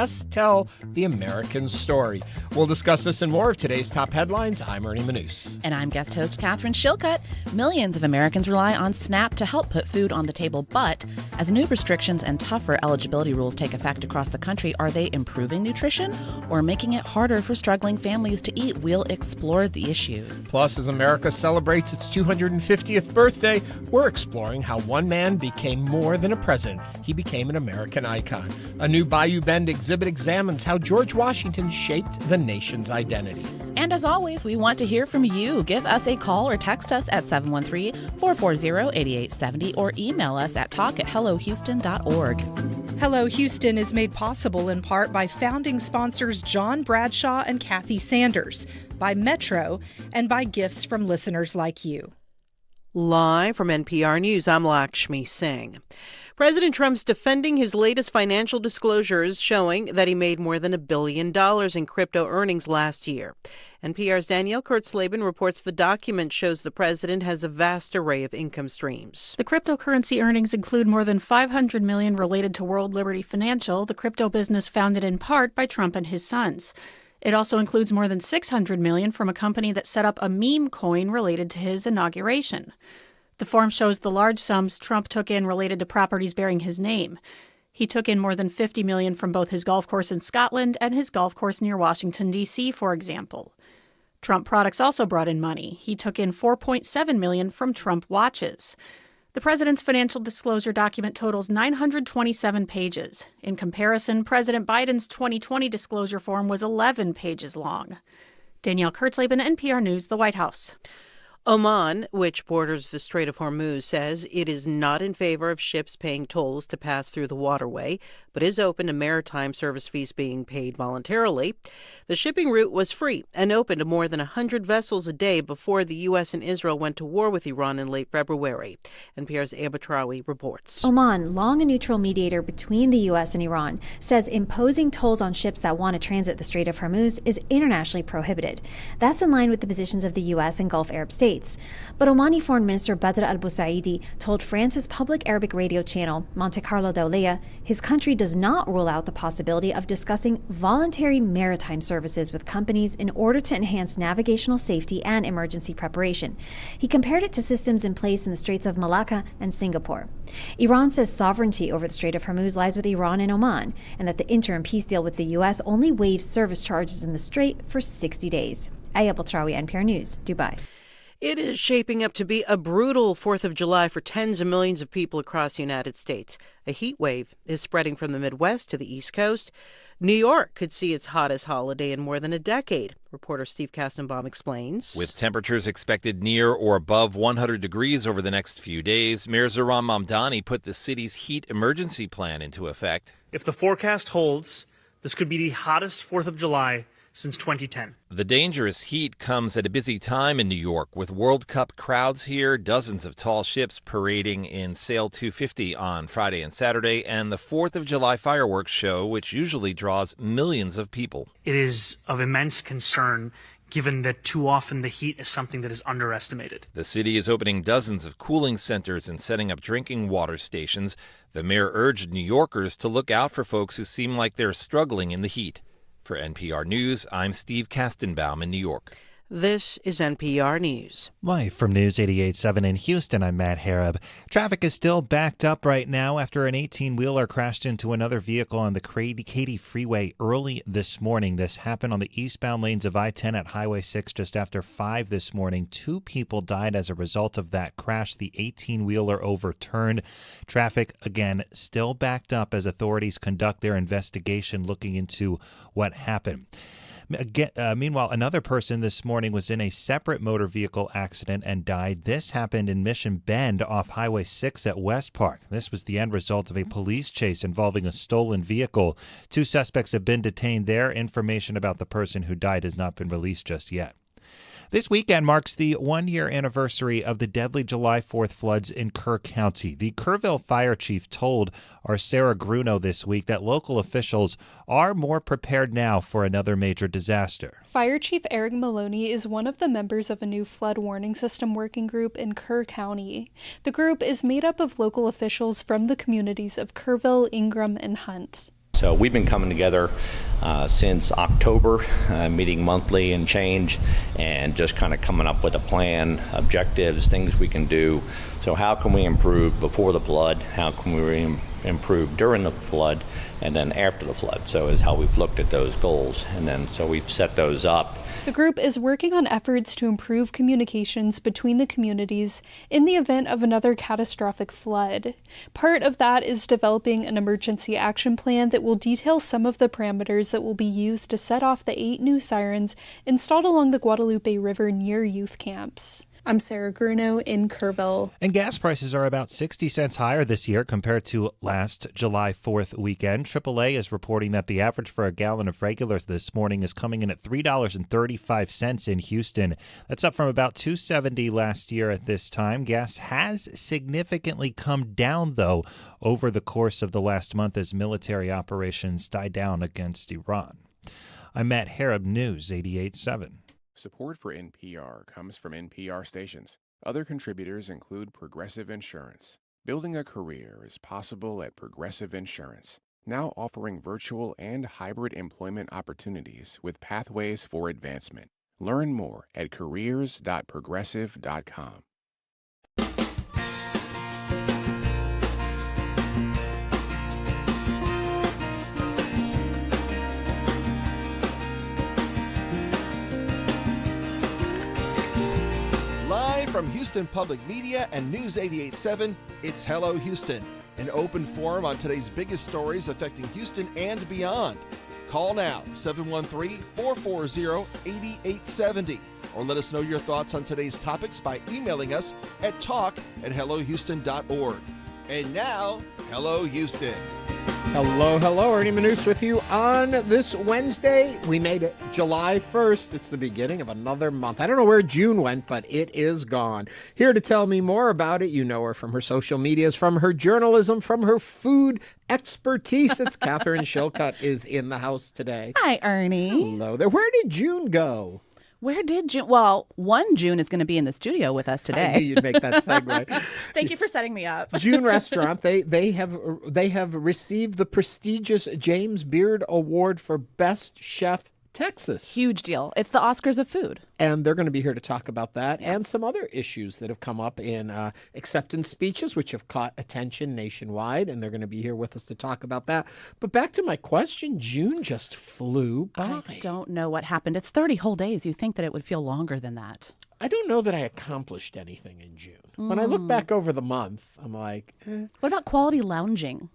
tell the American story. We'll discuss this and more of today's top headlines. I'm Ernie Manous. And I'm guest host Katherine Schilcutt. Millions of Americans rely on SNAP to help put food on the table, but as new restrictions and tougher eligibility rules take effect across the country, are they improving nutrition or making it harder for struggling families to eat? We'll explore the issues. Plus, as America celebrates its 250th birthday, we're exploring how one man became more than a president. He became an American icon. A new Bayou Bend exhibit examines how George Washington shaped the nation's identity. And as always, we want to hear from you. Give us a call or text us at 713-440-8870 or email us at talk@hellohouston.org. Hello Houston is made possible in part by founding sponsors John Bradshaw and Kathy Sanders, by Metro, and by gifts from listeners like you. Live from NPR News, I'm Lakshmi Singh. President Trump's defending his latest financial disclosures showing that he made more than $1 billion in crypto earnings last year. NPR's Danielle Kurtzleben reports the document shows the president has a vast array of income streams. The cryptocurrency earnings include more than $500 million related to World Liberty Financial, the crypto business founded in part by Trump and his sons. It also includes more than $600 million from a company that set up a meme coin related to his inauguration. The form shows the large sums Trump took in related to properties bearing his name. He took in more than $50 million from both his golf course in Scotland and his golf course near Washington, D.C., for example. Trump products also brought in money. He took in $4.7 million from Trump watches. The president's financial disclosure document totals 927 pages. In comparison, President Biden's 2020 disclosure form was 11 pages long. Danielle Kurtzleben, NPR News, the White House. Oman, which borders the Strait of Hormuz, says it is not in favor of ships paying tolls to pass through the waterway, but is open to maritime service fees being paid voluntarily. The shipping route was free and open to more than 100 vessels a day before the U.S. and Israel went to war with Iran in late February. NPR's Abbott reports. Oman, long a neutral mediator between the U.S. and Iran, says imposing tolls on ships that want to transit the Strait of Hormuz is internationally prohibited. That's in line with the positions of the U.S. and Gulf Arab states. But Omani Foreign Minister Badr al-Busaidi told France's public Arabic radio channel, Monte Carlo Dawliya, his country does not rule out the possibility of discussing voluntary maritime services with companies in order to enhance navigational safety and emergency preparation. He compared it to systems in place in the Straits of Malacca and Singapore. Iran says sovereignty over the Strait of Hormuz lies with Iran and Oman, and that the interim peace deal with the U.S. only waives service charges in the strait for 60 days. Aya Baltrawi, NPR News, Dubai. It is shaping up to be a brutal 4th of July for tens of millions of people across the United States. A heat wave is spreading from the Midwest to the East Coast. New York could see its hottest holiday in more than a decade. Reporter Steve Kastenbaum explains. With temperatures expected near or above 100 degrees over the next few days, Mayor Zohran Mamdani put the city's heat emergency plan into effect. If the forecast holds, this could be the hottest 4th of July since 2010. The dangerous heat comes at a busy time in New York with World Cup crowds here, dozens of tall ships parading in Sail 250 on Friday and Saturday, and the 4th of July fireworks show, which usually draws millions of people. It is of immense concern given that too often the heat is something that is underestimated. The city is opening dozens of cooling centers and setting up drinking water stations. The mayor urged New Yorkers to look out for folks who seem like they're struggling in the heat. For NPR News, I'm Steve Kastenbaum in New York. This is NPR News. Live from News 88.7 in Houston, I'm Matt Harab. Traffic is still backed up right now after an 18-wheeler crashed into another vehicle on the Katy Freeway early this morning. This happened on the eastbound lanes of I-10 at Highway 6 just after 5 this morning. 2 people died as a result of that crash. The 18-wheeler overturned. Traffic, again, still backed up as authorities conduct their investigation looking into what happened. Meanwhile, another person this morning was in a separate motor vehicle accident and died. This happened in Mission Bend off Highway 6 at West Park. This was the end result of a police chase involving a stolen vehicle. 2 suspects have been detained there. Information about the person who died has not been released just yet. This weekend marks the 1-year anniversary of the deadly July 4th floods in Kerr County. The Kerrville fire chief told our Sarah Gruno this week that local officials are more prepared now for another major disaster. Fire Chief Eric Maloney is one of the members of a new flood warning system working group in Kerr County. The group is made up of local officials from the communities of Kerrville, Ingram, and Hunt. So we've been coming together since October, meeting monthly and change, and just kind of coming up with a plan, objectives, things we can do. So how can we improve before the flood? How can we improve during the flood? And then after the flood? So is how we've looked at those goals. And then so we've set those up. The group is working on efforts to improve communications between the communities in the event of another catastrophic flood. Part of that is developing an emergency action plan that will detail some of the parameters that will be used to set off the 8 new sirens installed along the Guadalupe River near youth camps. I'm Sarah Gruno in Kerrville. And gas prices are about 60 cents higher this year compared to last July 4th weekend. AAA is reporting that the average for a gallon of regulars this morning is coming in at $3.35 in Houston. That's up from about $2.70 last year at this time. Gas has significantly come down, though, over the course of the last month as military operations die down against Iran. I'm Matt Harrop, News 88.7. Support for NPR comes from NPR stations. Other contributors include Progressive Insurance. Building a career is possible at Progressive Insurance, now offering virtual and hybrid employment opportunities with pathways for advancement. Learn more at careers.progressive.com. From Houston Public Media and News 88.7, it's Hello Houston, an open forum on today's biggest stories affecting Houston and beyond. Call now, 713-440-8870, or let us know your thoughts on today's topics by emailing us at talk@hellohouston.org. And now, Hello Houston. Hello. Ernie Manous with you on this Wednesday. We made it July 1st. It's the beginning of another month. I don't know where June went, but it is gone. Here to tell me more about it, you know her from her social medias, from her journalism, from her food expertise. It's Katherine Schilcutt is in the house today. Hi, Ernie. Hello there. Where did June go? Where did June? Well, one June is going to be in the studio with us today. I knew you'd make that segue. Thank you for setting me up. June Restaurant, they have received the prestigious James Beard Award for Best Chef Texas. Huge deal. It's the Oscars of food. And they're going to be here to talk about that and some other issues that have come up in acceptance speeches, which have caught attention nationwide. And they're going to be here with us to talk about that. But back to my question, June just flew by. I don't know what happened. It's 30 whole days. You think that it would feel longer than that. I don't know that I accomplished anything in June. When I look back over the month, I'm like, What about quality lounging?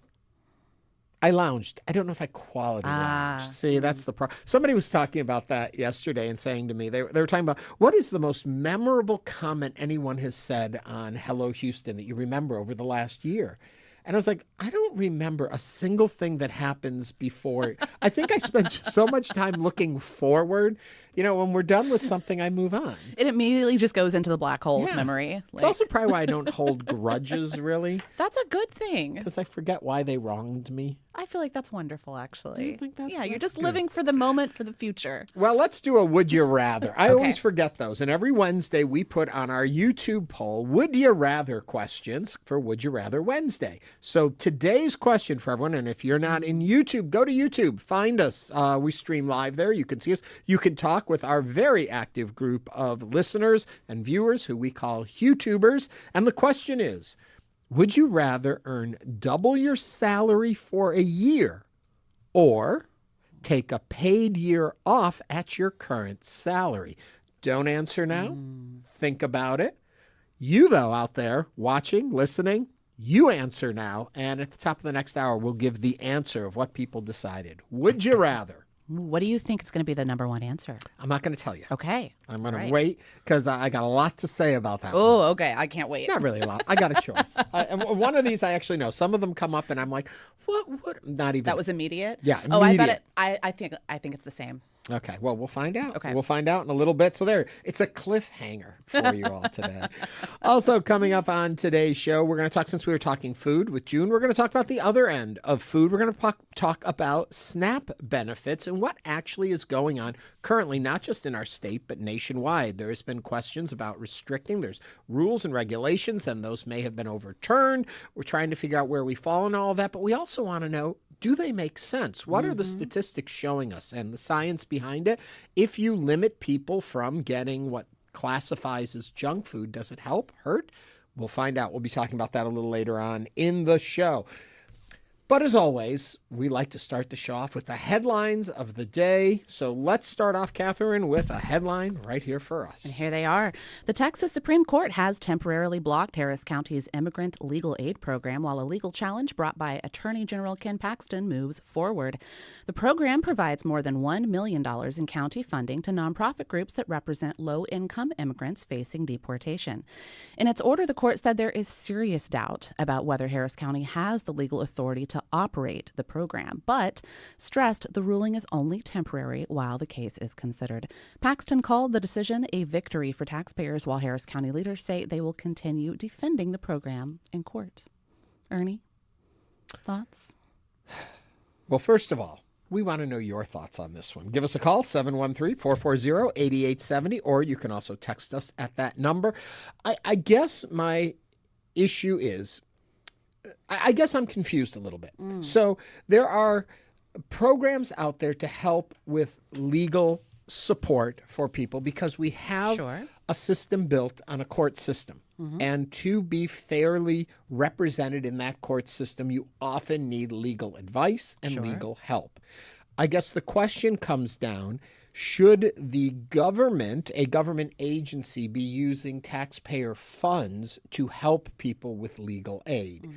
I lounged. I don't know if I quality lounged. See, that's the problem. Somebody was talking about that yesterday and saying to me, they were talking about, what is the most memorable comment anyone has said on Hello Houston that you remember over the last year? And I was like, I don't remember a single thing that happens before. I think I spent so much time looking forward. You know, when we're done with something, I move on. It immediately just goes into the black hole of memory. It's also probably why I don't hold grudges, really. That's a good thing. Because I forget why they wronged me. I feel like that's wonderful, actually. Do you think that's you're just good? living for the moment, for the future. Well, let's do a Would You Rather. I always forget those. And every Wednesday we put on our YouTube poll, Would You Rather questions for Would You Rather Wednesday. So today's question for everyone, and if you're not in YouTube, go to YouTube. Find us. We stream live there. You can see us. You can talk with our very active group of listeners and viewers who we call YouTubers. And the question is, would you rather earn double your salary for a year or take a paid year off at your current salary? Don't answer now. Think about it. You, though, out there watching, listening, you answer now. And at the top of the next hour, we'll give the answer of what people decided. Would you rather? What do you think is going to be the number one answer? I'm not going to tell you. Okay. I'm going to wait because I got a lot to say about that. Oh, okay. I can't wait. Not really a lot. I got a choice. And one of these I actually know. Some of them come up and I'm like, what? Not even. That was immediate? Yeah, immediate. Oh, I bet it. I think it's the same. Okay, well, we'll find out. Okay. We'll find out in a little bit. So there, it's a cliffhanger for you all today. Also coming up on today's show, we're going to talk, since we were talking food with June, we're going to talk about the other end of food. We're going to talk about SNAP benefits and what actually is going on currently, not just in our state, but nationwide. There has been questions about restricting. There's rules and regulations, and those may have been overturned. We're trying to figure out where we fall in all of that, but we also want to know, do they make sense? What are the statistics showing us and the science behind it? If you limit people from getting what classifies as junk food, does it help, hurt? We'll find out. We'll be talking about that a little later on in the show. But as always, we like to start the show off with the headlines of the day. So let's start off, Catherine, with a headline right here for us. And here they are. The Texas Supreme Court has temporarily blocked Harris County's immigrant legal aid program while a legal challenge brought by Attorney General Ken Paxton moves forward. The program provides more than $1 million in county funding to nonprofit groups that represent low-income immigrants facing deportation. In its order, the court said there is serious doubt about whether Harris County has the legal authority to operate the program, but stressed the ruling is only temporary while the case is considered. Paxton called the decision a victory for taxpayers, while Harris County leaders say they will continue defending the program in court. Ernie, thoughts? Well, first of all, we want to know your thoughts on this one. Give us a call, 713-440-8870, or you can also text us at that number. I guess my issue is, I guess I'm confused a little bit. So there are programs out there to help with legal support for people because we have a system built on a court system. And to be fairly represented in that court system, you often need legal advice and legal help. I guess the question comes down, should the government, a government agency, be using taxpayer funds to help people with legal aid?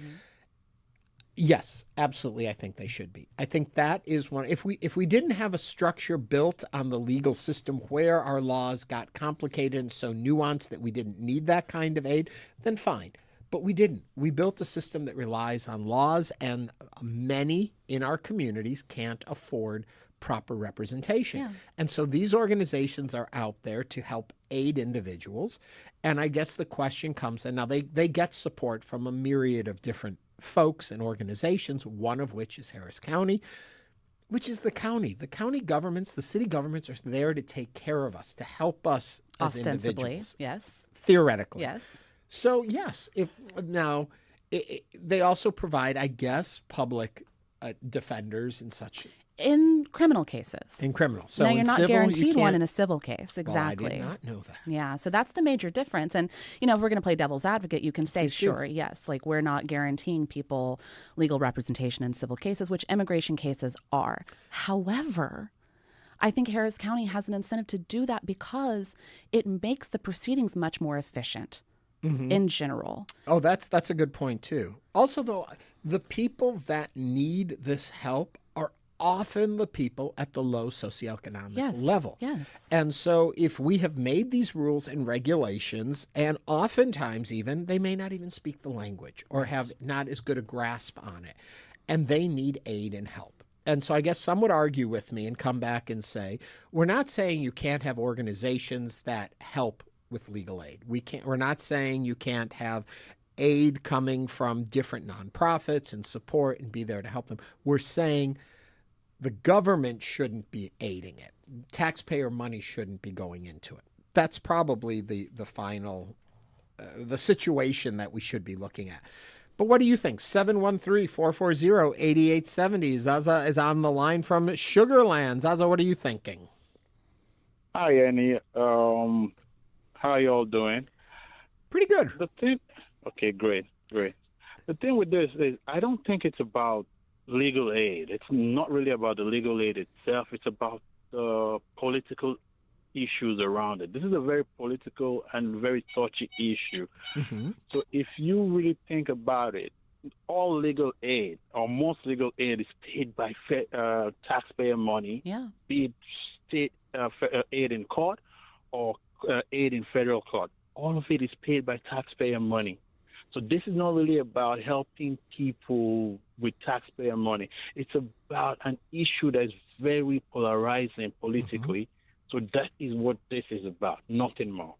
Yes, absolutely. I think they should be. I think that is one. If we didn't have a structure built on the legal system where our laws got complicated and so nuanced that we didn't need that kind of aid, then fine. But we didn't. We built a system that relies on laws, and many in our communities can't afford proper representation. And so these organizations are out there to help aid individuals. And I guess the question comes, and now they get support from a myriad of different folks and organizations, one of which is Harris County, which is the county. The county governments, the city governments are there to take care of us, to help us as individuals. Yes. Theoretically. Yes. So, yes. They also provide, I guess, public defenders and such. In criminal cases. In criminal. So now, you're not civil, guaranteed one in a civil case. Exactly. Well, I did not know that. Yeah, so that's the major difference. And, if we're going to play devil's advocate, you can say, Please sure, do. yes, like we're not guaranteeing people legal representation in civil cases, which immigration cases are. However, I think Harris County has an incentive to do that because it makes the proceedings much more efficient. In general. Oh, that's a good point, too. Also, though, the people that need this help are often the people at the low socioeconomic level. Yes. And so if we have made these rules and regulations, and oftentimes even, they may not even speak the language or have not as good a grasp on it, and they need aid and help. And so I guess some would argue with me and come back and say, we're not saying you can't have organizations that help with legal aid. We're not saying you can't have aid coming from different nonprofits and support and be there to help them. We're saying the government shouldn't be aiding it. Taxpayer money shouldn't be going into it. That's probably the final, the situation that we should be looking at. But what do you think? 713-440-8870. Zaza is on the line from Sugarland. Zaza, what are you thinking? Hi, Annie. How are you all doing? Pretty good. Okay, great. The thing with this is I don't think it's about legal aid. It's not really about the legal aid itself. It's about the political issues around it. This is a very political and very touchy issue. So if you really think about it, all legal aid or most legal aid is paid by taxpayer money, be it state aid in court or aid in federal court. All of it is paid by taxpayer money. So this is not really about helping people with taxpayer money. It's about an issue that is very polarizing politically. So that is what this is about, nothing more.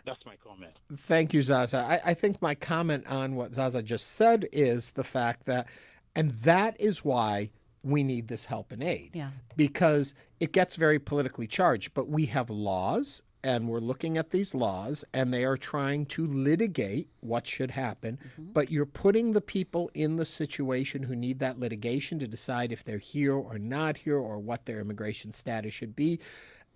That's my comment. Thank you, Zaza. I think my comment on what Zaza just said is the fact that, and that is why we need this help and aid. Yeah. Because it gets very politically charged, but we have laws, and we're looking at these laws, and they are trying to litigate what should happen. But you're putting the people in the situation who need that litigation to decide if they're here or not here or what their immigration status should be.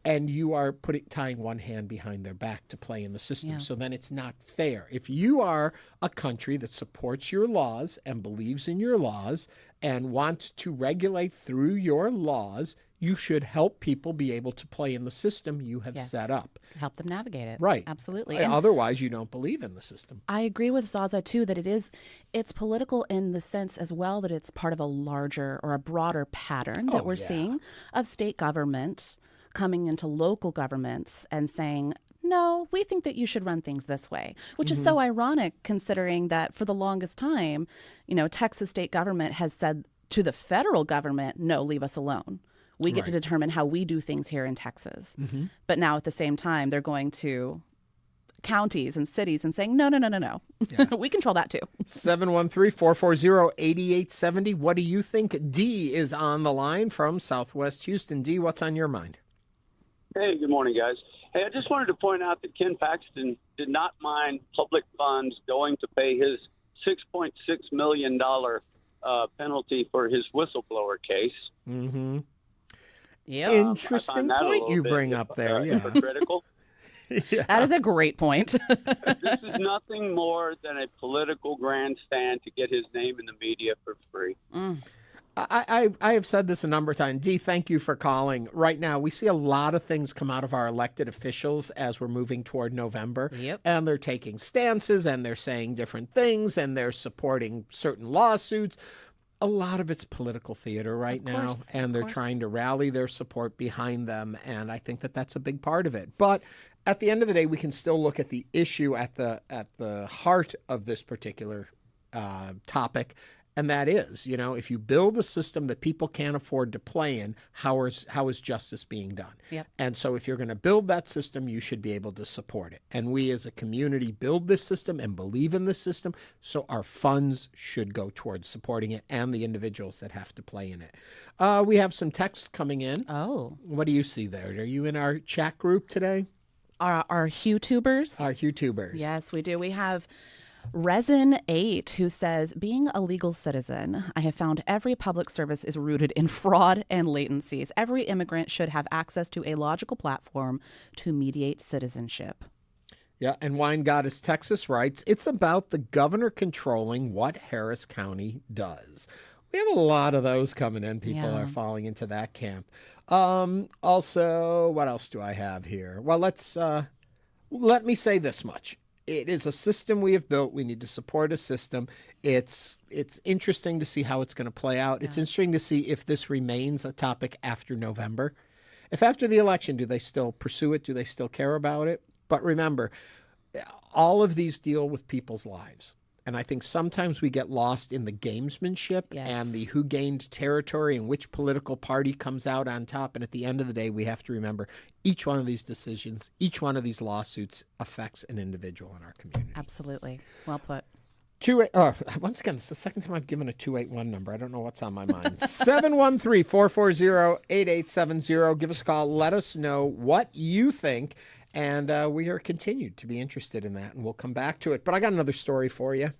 And you are tying one hand behind their back to play in the system. Yeah. So then it's not fair. If you are a country that supports your laws and believes in your laws and wants to regulate through your laws, you should help people be able to play in the system you have set up. Help them navigate it. Right. Absolutely. And otherwise, you don't believe in the system. I agree with Zaza, too, that it's political in the sense as well that it's part of a larger or a broader pattern that we're seeing of state government coming into local governments and saying, no, we think that you should run things this way, which is so ironic considering that for the longest time, Texas state government has said to the federal government, no, leave us alone. We get to determine how we do things here in Texas. But now at the same time, they're going to counties and cities and saying, no. Yeah. We control that too. 713-440-8870. What do you think? D is on the line from Southwest Houston. D, what's on your mind? Hey, good morning, guys. Hey, I just wanted to point out that Ken Paxton did not mind public funds going to pay his $6.6 million penalty for his whistleblower case. Mm-hmm. Yeah, interesting point you bring up there. Hypocritical. That is a great point. This is nothing more than a political grandstand to get his name in the media for free. I have said this a number of times. Dee, thank you for calling. Right now, we see a lot of things come out of our elected officials as we're moving toward November. Yep. And they're taking stances and they're saying different things and they're supporting certain lawsuits. A lot of it's political theater right now, and they're trying to rally their support behind them. And I think that that's a big part of it. But at the end of the day, we can still look at the issue at the heart of this particular topic. And that is, if you build a system that people can't afford to play in, how is justice being done? Yep. And so if you're going to build that system, you should be able to support it. And we as a community build this system and believe in this system, so our funds should go towards supporting it and the individuals that have to play in it. We have some texts coming in. Oh. What do you see there? Are you in our chat group today? Our HuTubers? Our HuTubers. Yes, we do. We have Resin8, who says, being a legal citizen, I have found every public service is rooted in fraud and latencies. Every immigrant should have access to a logical platform to mediate citizenship. Yeah, and Wine Goddess Texas writes, it's about the governor controlling what Harris County does. We have a lot of those coming in. People are falling into that camp. Also, what else do I have here? Well, let me say this much. It is a system we have built. We need to support a system. It's interesting to see how it's going to play out. Yeah. It's interesting to see if this remains a topic after November. If after the election, do they still pursue it? Do they still care about it? But remember, all of these deal with people's lives. And I think sometimes we get lost in the gamesmanship and the who gained territory and which political party comes out on top. And at the end of the day, we have to remember each one of these decisions, each one of these lawsuits affects an individual in our community. Absolutely. Well put. Once again, it's the second time I've given a 281 number. I don't know what's on my mind. 713-440-8870. Give us a call. Let us know what you think. And we are continued to be interested in that, and we'll come back to it. But I got another story for you.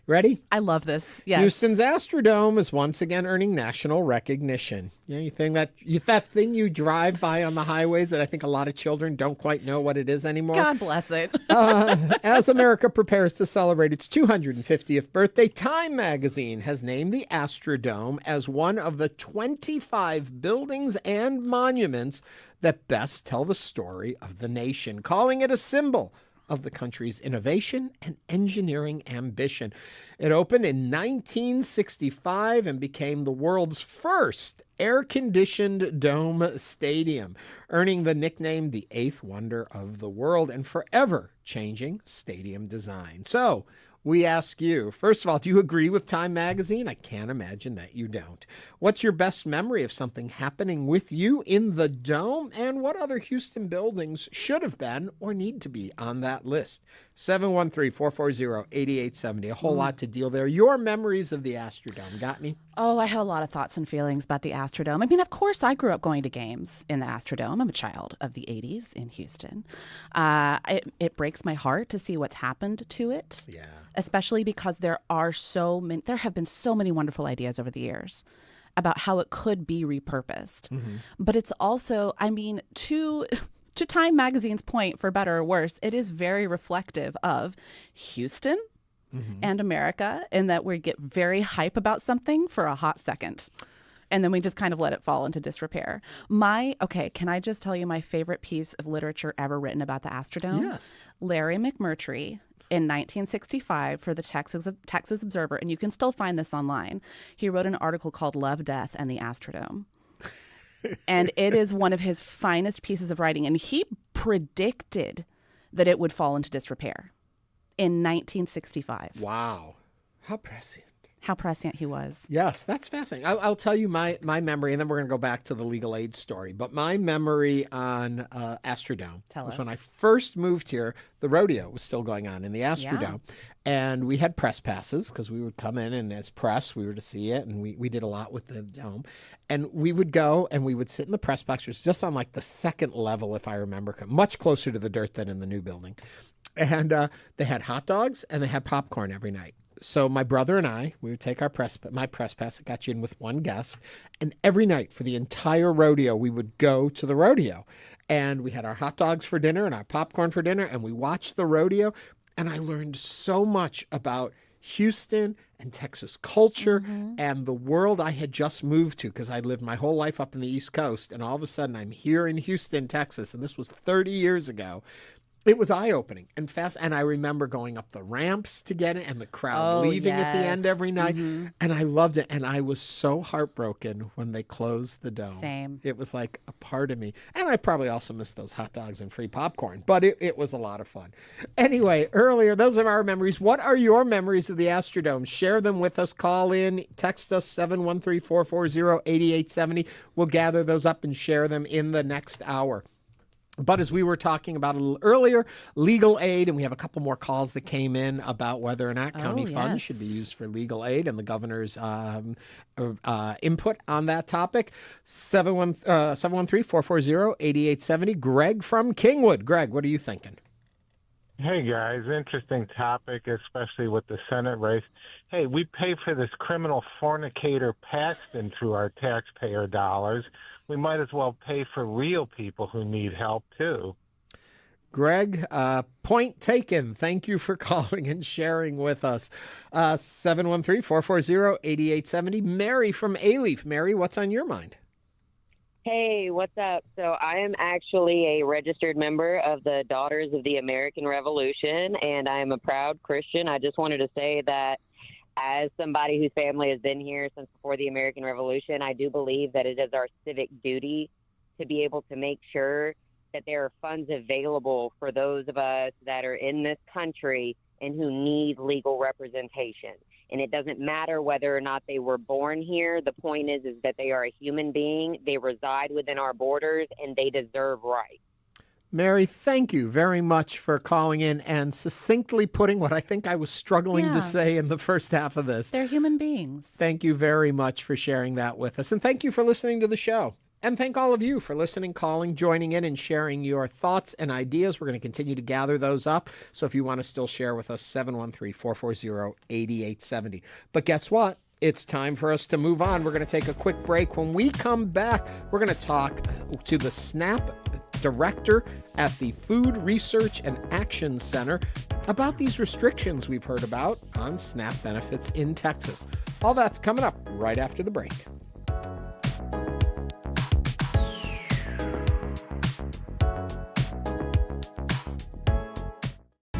Ready? I love this. Yes. Houston's Astrodome is once again earning national recognition. You think that thing you drive by on the highways that I think a lot of children don't quite know what it is anymore? God bless it. As America prepares to celebrate its 250th birthday, Time magazine has named the Astrodome as one of the 25 buildings and monuments that best tell the story of the nation, calling it a symbol of the country's innovation and engineering ambition. It opened in 1965 and became the world's first air-conditioned dome stadium, earning the nickname the eighth wonder of the world and forever changing stadium design. So, We ask you, first of all, do you agree with Time Magazine? I can't imagine that you don't. What's your best memory of something happening with you in the Dome? And what other Houston buildings should have been or need to be on that list? 713-440-8870. A whole lot to deal there. Your memories of the Astrodome. Got any? Oh, I have a lot of thoughts and feelings about the Astrodome. I mean, of course, I grew up going to games in the Astrodome. I'm a child of the 80s in Houston. It breaks my heart to see what's happened to it. Yeah. Especially because there have been so many wonderful ideas over the years about how it could be repurposed. Mm-hmm. But it's also, I mean, to Time Magazine's point, for better or worse, it is very reflective of Houston and America, in that we get very hype about something for a hot second. And then we just kind of let it fall into disrepair. Can I just tell you my favorite piece of literature ever written about the Astrodome? Yes. Larry McMurtry in 1965 for the Texas Observer, and you can still find this online. He wrote an article called Love, Death, and the Astrodome. And it is one of his finest pieces of writing. And he predicted that it would fall into disrepair in 1965. Wow. How prescient. How prescient he was. Yes, that's fascinating. I'll tell you my memory, and then we're going to go back to the legal aid story. But my memory on Astrodome was when I first moved here, the rodeo was still going on in the Astrodome. Yeah. And we had press passes because we would come in, and as press, we were to see it. And we did a lot with the dome. And we would go and we would sit in the press box, which was just on like the second level, if I remember, much closer to the dirt than in the new building. And they had hot dogs and they had popcorn every night. So my brother and I, we would take my press pass. It got you in with one guest. And every night for the entire rodeo, we would go to the rodeo. And we had our hot dogs for dinner and our popcorn for dinner. And we watched the rodeo. And I learned so much about Houston and Texas culture and the world I had just moved to, because I lived my whole life up in the East Coast. And all of a sudden, I'm here in Houston, Texas. And this was 30 years ago. It was eye-opening and fast. And I remember going up the ramps to get it and the crowd leaving at the end every night. Mm-hmm. And I loved it. And I was so heartbroken when they closed the Dome. Same. It was like a part of me. And I probably also missed those hot dogs and free popcorn. But it was a lot of fun. Anyway, earlier, those are our memories. What are your memories of the Astrodome? Share them with us. Call in. Text us 713-440-8870. We'll gather those up and share them in the next hour. But as we were talking about a little earlier, legal aid, and we have a couple more calls that came in about whether or not county funds should be used for legal aid and the governor's input on that topic. 713-440-8870. Greg from Kingwood. Greg, what are you thinking? Hey, guys. Interesting topic, especially with the Senate race. Hey, we pay for this criminal fornicator Paxton through our taxpayer dollars. We might as well pay for real people who need help, too. Greg, point taken. Thank you for calling and sharing with us. 713-440-8870. Mary from Alief. Mary, what's on your mind? Hey, what's up? So I am actually a registered member of the Daughters of the American Revolution, and I am a proud Christian. I just wanted to say that as somebody whose family has been here since before the American Revolution, I do believe that it is our civic duty to be able to make sure that there are funds available for those of us that are in this country and who need legal representation. And it doesn't matter whether or not they were born here. The point is that they are a human being. They reside within our borders, and they deserve rights. Mary, thank you very much for calling in and succinctly putting what I think I was struggling to say in the first half of this. They're human beings. Thank you very much for sharing that with us. And thank you for listening to the show. And thank all of you for listening, calling, joining in, and sharing your thoughts and ideas. We're going to continue to gather those up. So if you want to still share with us, 713-440-8870. But guess what? It's time for us to move on. We're going to take a quick break. When we come back, we're going to talk to the SNAP director at the Food Research and Action Center about these restrictions we've heard about on SNAP benefits in Texas. All that's coming up right after the break.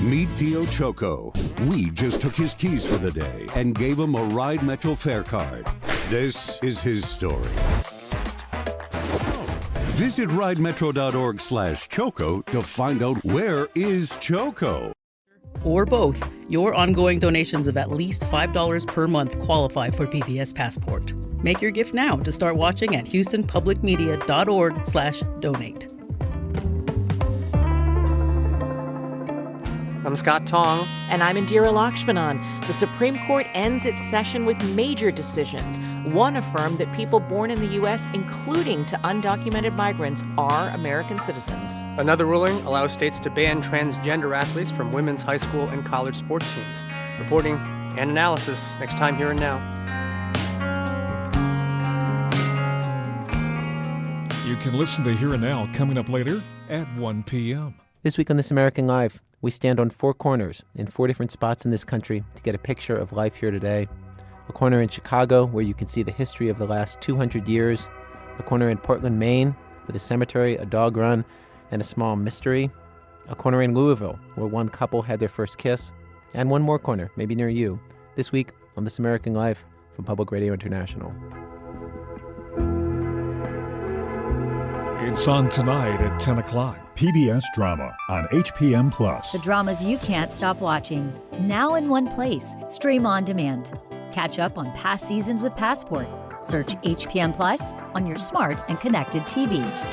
Meet Tio Choco. We just took his keys for the day and gave him a Ride Metro fare card. This is his story. Visit ridemetro.org/Choco to find out where is Choco. or both, your ongoing donations of at least $5 per month qualify for PBS Passport. Make your gift now to start watching at houstonpublicmedia.org/donate. I'm Scott Tong. And I'm Indira Lakshmanan. The Supreme Court ends its session with major decisions. One affirmed that people born in the U.S., including to undocumented migrants, are American citizens. Another ruling allows states to ban transgender athletes from women's high school and college sports teams. Reporting and analysis next time Here and Now. You can listen to Here and Now coming up later at 1 p.m. This week on This American Life, we stand on four corners in four different spots in this country to get a picture of life here today. A corner in Chicago where you can see the history of the last 200 years. A corner in Portland, Maine with a cemetery, a dog run, and a small mystery. A corner in Louisville where one couple had their first kiss. And one more corner, maybe near you, this week on This American Life from Public Radio International. It's on tonight at 10 o'clock. PBS Drama on HPM+. The dramas you can't stop watching. Now in one place. Stream on demand. Catch up on past seasons with Passport. Search HPM Plus on your smart and connected TVs.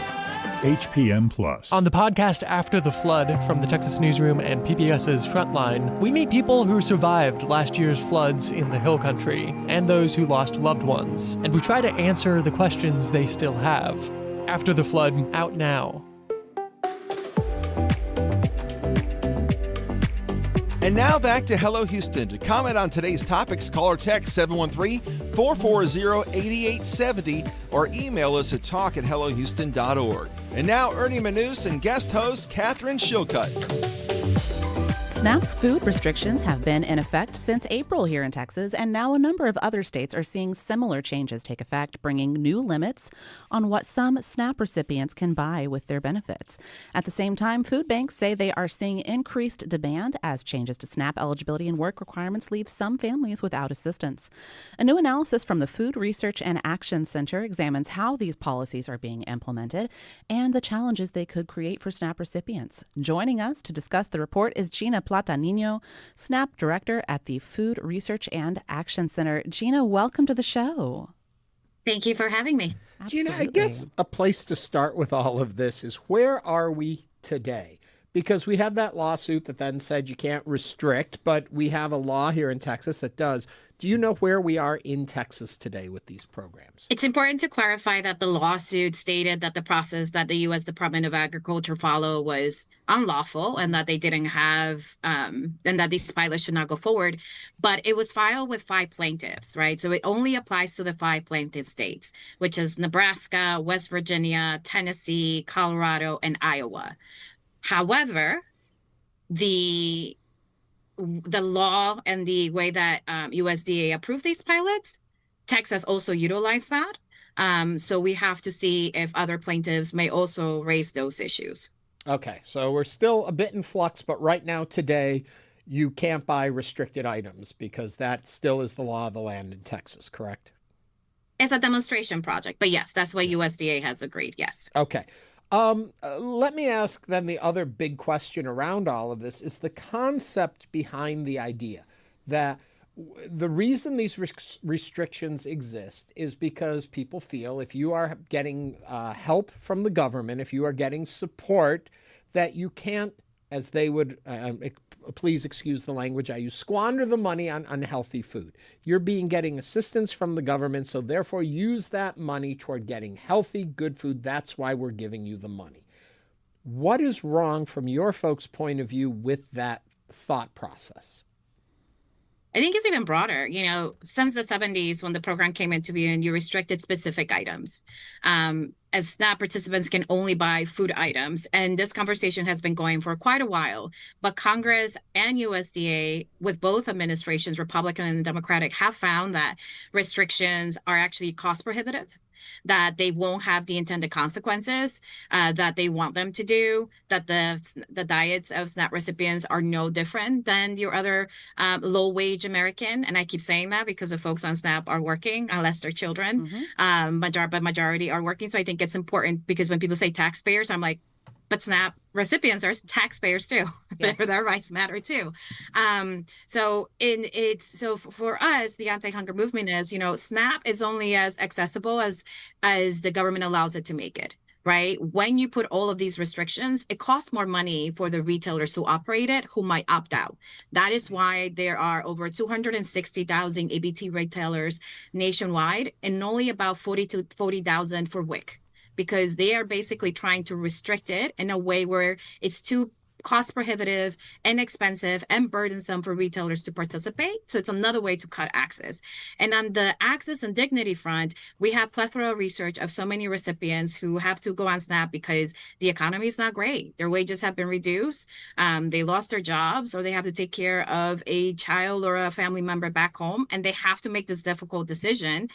HPM+. On the podcast After the Flood from the Texas Newsroom and PBS's Frontline, we meet people who survived last year's floods in the Hill Country and those who lost loved ones. And we try to answer the questions they still have. After the Flood, out now. And now back to Hello Houston. To comment on today's topics, call or text 713-440-8870 or email us at talk@hellohouston.org. And now Ernie Manous and guest host Katherine Schilcutt. SNAP food restrictions have been in effect since April here in Texas, and now a number of other states are seeing similar changes take effect, bringing new limits on what some SNAP recipients can buy with their benefits. At the same time, food banks say they are seeing increased demand as changes to SNAP eligibility and work requirements leave some families without assistance. A new analysis from the Food Research and Action Center examines how these policies are being implemented and the challenges they could create for SNAP recipients. Joining us to discuss the report is Gina Plata-Nino, SNAP Director at the Food Research and Action Center. Gina, welcome to the show. Thank you for having me. Gina, I guess a place to start with all of this is where are we today? Because we had that lawsuit that then said you can't restrict, but we have a law here in Texas that does. Do you know where we are in Texas today with these programs? It's important to clarify that the lawsuit stated that the process that the U.S. Department of Agriculture followed was unlawful and that they didn't have, and that these pilots should not go forward. But it was filed with 5 plaintiffs, right? So it only applies to the 5 plaintiff states, which is Nebraska, West Virginia, Tennessee, Colorado, and Iowa. However, the law and the way that USDA approved these pilots, Texas also utilized that. So we have to see if other plaintiffs may also raise those issues. Okay, so we're still a bit in flux, but right now, today, you can't buy restricted items because that still is the law of the land in Texas, correct? It's a demonstration project, but yes, that's what USDA has agreed, yes. Okay. Let me ask then the other big question around all of this is the concept behind the idea that the reason these restrictions exist is because people feel if you are getting help from the government, if you are getting support, that you can't, as they would, please excuse the language I use, squander the money on unhealthy food. You're getting assistance from the government, so therefore use that money toward getting healthy, good food. That's why we're giving you the money. What is wrong from your folks' point of view with that thought process? I think it's even broader. You know, since the 70s, when the program came into being, you restricted specific items. As SNAP participants can only buy food items. And this conversation has been going for quite a while. But Congress and USDA, with both administrations, Republican and Democratic, have found that restrictions are actually cost prohibitive, that they won't have the intended consequences that they want them to do, that the diets of SNAP recipients are no different than your other low-wage American. And I keep saying that because the folks on SNAP are working, unless they're children, but majority are working. So I think it's important because when people say taxpayers, I'm like, but SNAP recipients are taxpayers too. Yes. Their rights matter too. So for us, the anti-hunger movement is, SNAP is only as accessible as the government allows it to make it. Right? When you put all of these restrictions, it costs more money for the retailers who operate it, who might opt out. That is why there are over 260,000 ABT retailers nationwide and only about 40,000 for WIC, because they are basically trying to restrict it in a way where it's too cost prohibitive and expensive and burdensome for retailers to participate. So it's another way to cut access. And on the access and dignity front, we have plethora of research of so many recipients who have to go on SNAP because the economy is not great. Their wages have been reduced. They lost their jobs, or they have to take care of a child or a family member back home, and they have to make this difficult decision.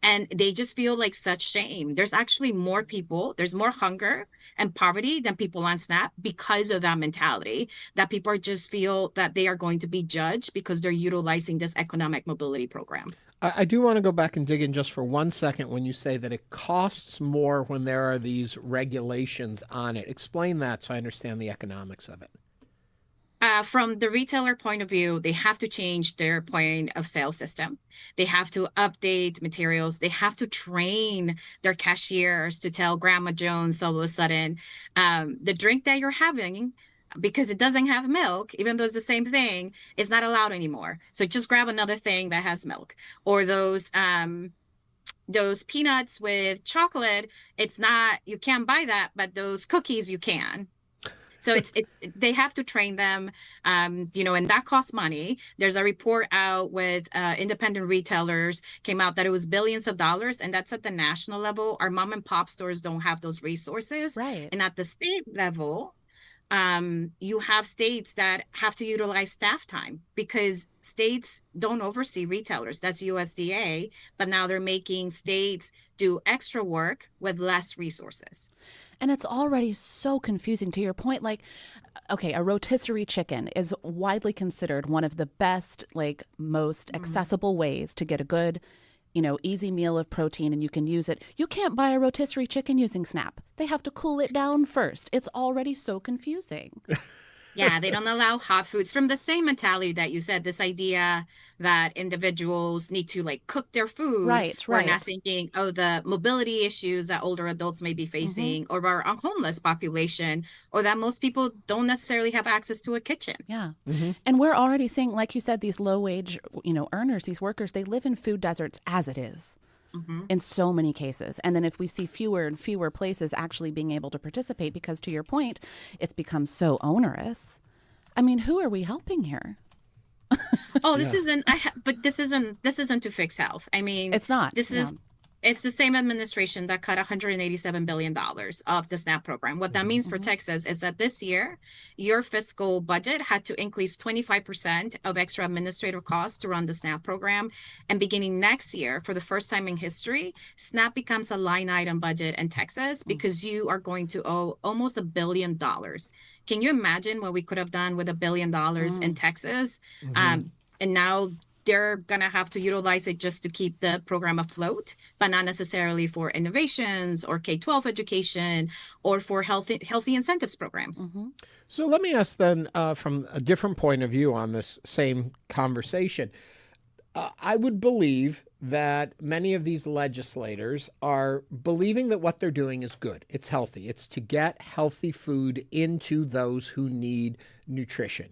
And they just feel like such shame. There's actually more people, there's more hunger and poverty than people on SNAP because of that mentality, that people just feel that they are going to be judged because they're utilizing this economic mobility program. I do want to go back and dig in just for 1 second when you say that it costs more when there are these regulations on it. Explain that so I understand the economics of it. From the retailer point of view, they have to change their point of sale system. They have to update materials. They have to train their cashiers to tell Grandma Jones all of a sudden, the drink that you're having, because it doesn't have milk, even though it's the same thing, is not allowed anymore. So just grab another thing that has milk. Or those peanuts with chocolate, it's not, you can't buy that, but those cookies you can. So they have to train them, and that costs money. There's a report out with independent retailers came out that it was billions of dollars, and that's at the national level. Our mom and pop stores don't have those resources. Right. And at the state level, you have states that have to utilize staff time because states don't oversee retailers. That's USDA, but now they're making states do extra work with less resources. And it's already so confusing, to your point. Like, okay, a rotisserie chicken is widely considered one of the best, most accessible ways to get a good, easy meal of protein, and you can use it. You can't buy a rotisserie chicken using SNAP. They have to cool it down first. It's already so confusing. Yeah, they don't allow hot foods, from the same mentality that you said, this idea that individuals need to cook their food. Right. We're not thinking, the mobility issues that older adults may be facing, or our homeless population, or that most people don't necessarily have access to a kitchen. Yeah. And we're already seeing, like you said, these low wage, earners, these workers, they live in food deserts as it is. In so many cases. And then if we see fewer and fewer places actually being able to participate, because to your point, it's become so onerous. I mean, who are we helping here? This isn't to fix health. I mean, it's not. It's the same administration that cut $187 billion of the SNAP program. What that means for Texas is that this year, your fiscal budget had to increase 25% of extra administrative costs to run the SNAP program. And beginning next year, for the first time in history, SNAP becomes a line item budget in Texas because you are going to owe almost $1 billion. Can you imagine what we could have done with $1 billion in Texas? And now they're going to have to utilize it just to keep the program afloat, but not necessarily for innovations or K-12 education or for healthy incentives programs. So let me ask then, from a different point of view on this same conversation, I would believe that many of these legislators are believing that what they're doing is good. It's healthy. It's to get healthy food into those who need nutrition.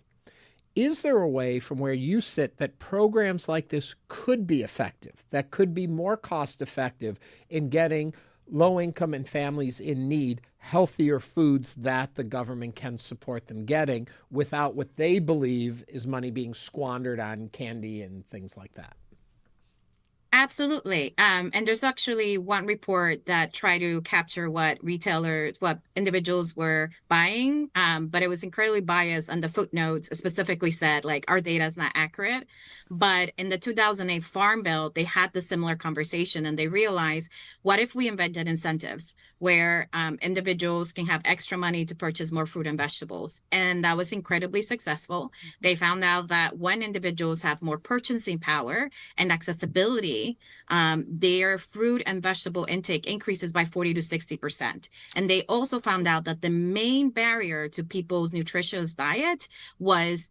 Is there a way from where you sit that programs like this could be effective, that could be more cost effective in getting low-income and families in need healthier foods that the government can support them getting without what they believe is money being squandered on candy and things like that? Absolutely. And there's actually one report that tried to capture what individuals were buying, but it was incredibly biased, and the footnotes specifically said, our data is not accurate. But in the 2008 Farm Bill, they had the similar conversation, and they realized, what if we invented incentives where individuals can have extra money to purchase more fruit and vegetables? And that was incredibly successful. They found out that when individuals have more purchasing power and accessibility elderly, their fruit and vegetable intake increases by 40 to 60%. And they also found out that the main barrier to people's nutritious diet was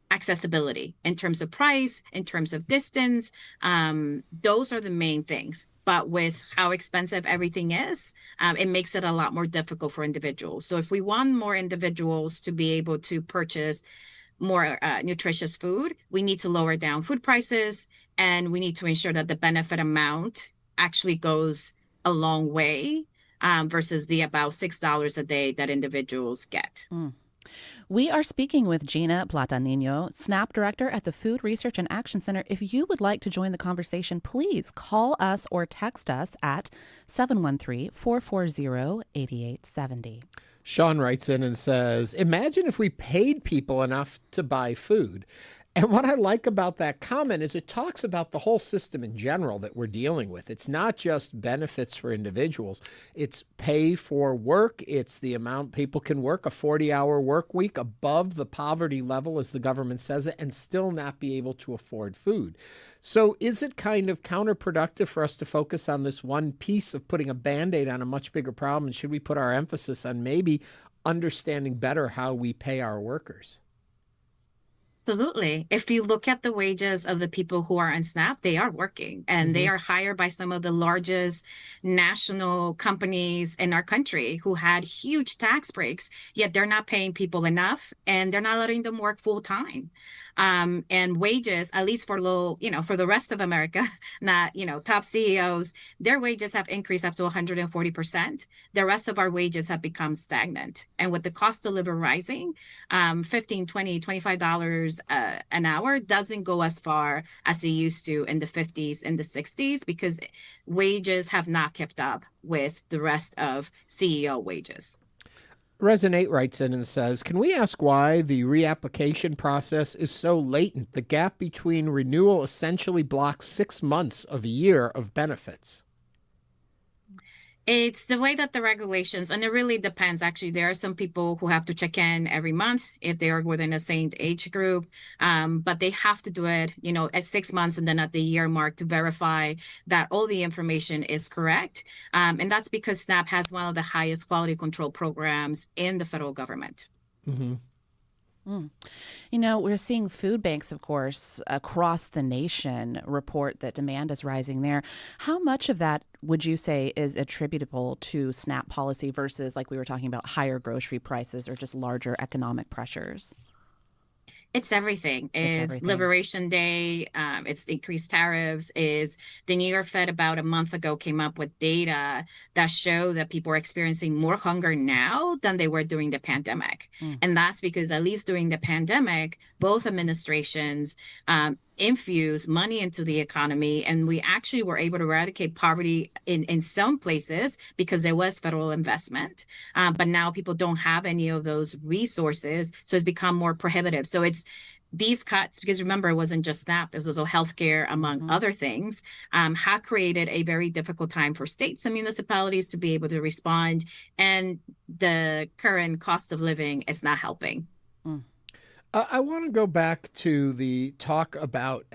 accessibility in terms of price, in terms of distance. Those are the main things. But with how expensive everything is, it makes it a lot more difficult for individuals. So if we want more individuals to be able to purchase more nutritious food, we need to lower down food prices, and we need to ensure that the benefit amount actually goes a long way versus the about $6 a day that individuals get. We are speaking with Gina Plata-Nino, SNAP Director at the Food Research and Action Center. If you would like to join the conversation, please call us or text us at 713-440-8870. Sean writes in and says, imagine if we paid people enough to buy food. And what I like about that comment is it talks about the whole system in general that we're dealing with. It's not just benefits for individuals. It's pay for work. It's the amount people can work, a 40-hour work week above the poverty level, as the government says it, and still not be able to afford food. So is it kind of counterproductive for us to focus on this one piece of putting a Band-Aid on a much bigger problem? And should we put our emphasis on maybe understanding better how we pay our workers? Absolutely. If you look at the wages of the people who are on SNAP, they are working, and they are hired by some of the largest national companies in our country who had huge tax breaks, yet they're not paying people enough, and they're not letting them work full time. And wages, at least for for the rest of America, not, top CEOs, their wages have increased up to 140%. The rest of our wages have become stagnant. And with the cost of living rising, $15, $20, $25 an hour doesn't go as far as it used to in the 50s and the 60s, because wages have not kept up with the rest of CEO wages. Resonate writes in and says, can we ask why the reapplication process is so latent? The gap between renewal essentially blocks 6 months of a year of benefits. It's the way that the regulations, and it really depends. Actually, there are some people who have to check in every month if they are within the same age group, but they have to do it, at 6 months and then at the year mark to verify that all the information is correct. And that's because SNAP has one of the highest quality control programs in the federal government. Mm-hmm. We're seeing food banks, of course, across the nation report that demand is rising there. How much of that would you say is attributable to SNAP policy versus, like we were talking about, higher grocery prices or just larger economic pressures? It's everything. It's everything. Liberation Day. It's increased tariffs. Is the New York Fed about a month ago came up with data that show that people are experiencing more hunger now than they were during the pandemic. And that's because at least during the pandemic, both administrations infuse money into the economy, and we actually were able to eradicate poverty in some places because there was federal investment. But now people don't have any of those resources, so it's become more prohibitive. So it's these cuts, because remember, it wasn't just SNAP, it was also healthcare, among other things, have created a very difficult time for states and municipalities to be able to respond, and the current cost of living is not helping. I want to go back to the talk about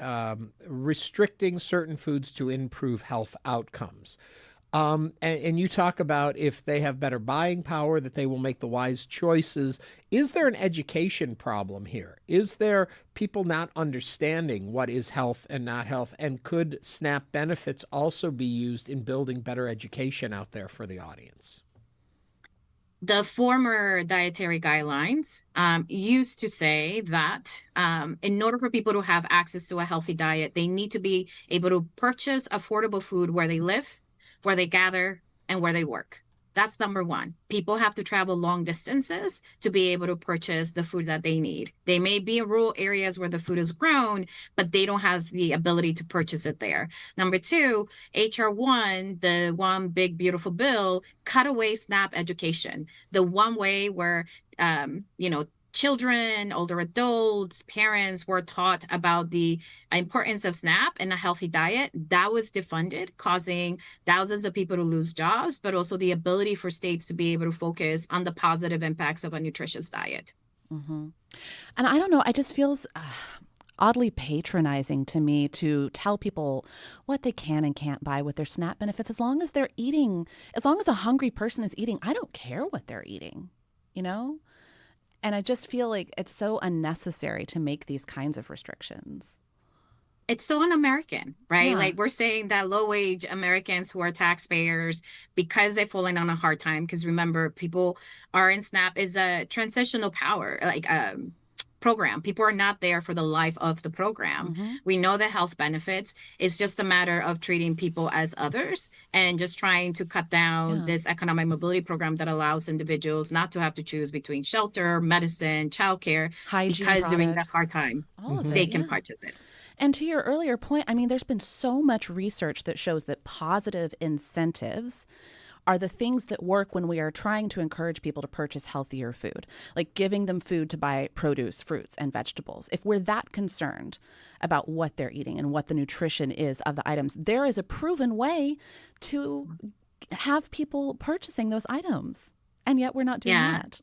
restricting certain foods to improve health outcomes. And you talk about if they have better buying power, that they will make the wise choices. Is there an education problem here? Is there people not understanding what is health and not health? And could SNAP benefits also be used in building better education out there for the audience? The former dietary guidelines used to say that in order for people to have access to a healthy diet, they need to be able to purchase affordable food where they live, where they gather, and where they work. That's number one. People have to travel long distances to be able to purchase the food that they need. They may be in rural areas where the food is grown, but they don't have the ability to purchase it there. Number two, HR 1, the one big beautiful bill, cut away SNAP education. The one way where, children, older adults, parents were taught about the importance of SNAP and a healthy diet, that was defunded, causing thousands of people to lose jobs, but also the ability for states to be able to focus on the positive impacts of a nutritious diet. And I don't know, I just feels oddly patronizing to me to tell people what they can and can't buy with their SNAP benefits as long as they're eating, as long as a hungry person is eating. I don't care what they're eating, you know? And I just feel like it's so unnecessary to make these kinds of restrictions. It's so un-American, right? Yeah. Like we're saying that low-wage Americans who are taxpayers, because they've fallen on a hard time, because remember, people are in SNAP is a transitional power, like program. People are not there for the life of the program. We know the health benefits. It's just a matter of treating people as others and just trying to cut down this economic mobility program that allows individuals not to have to choose between shelter, medicine, childcare, Hygiene because during that products. hard time, All of it, they can yeah. purchase this. And to your earlier point, I mean, there's been so much research that shows that positive incentives are the things that work when we are trying to encourage people to purchase healthier food, like giving them food to buy produce, fruits, and vegetables. If we're that concerned about what they're eating and what the nutrition is of the items, there is a proven way to have people purchasing those items. And yet we're not doing that.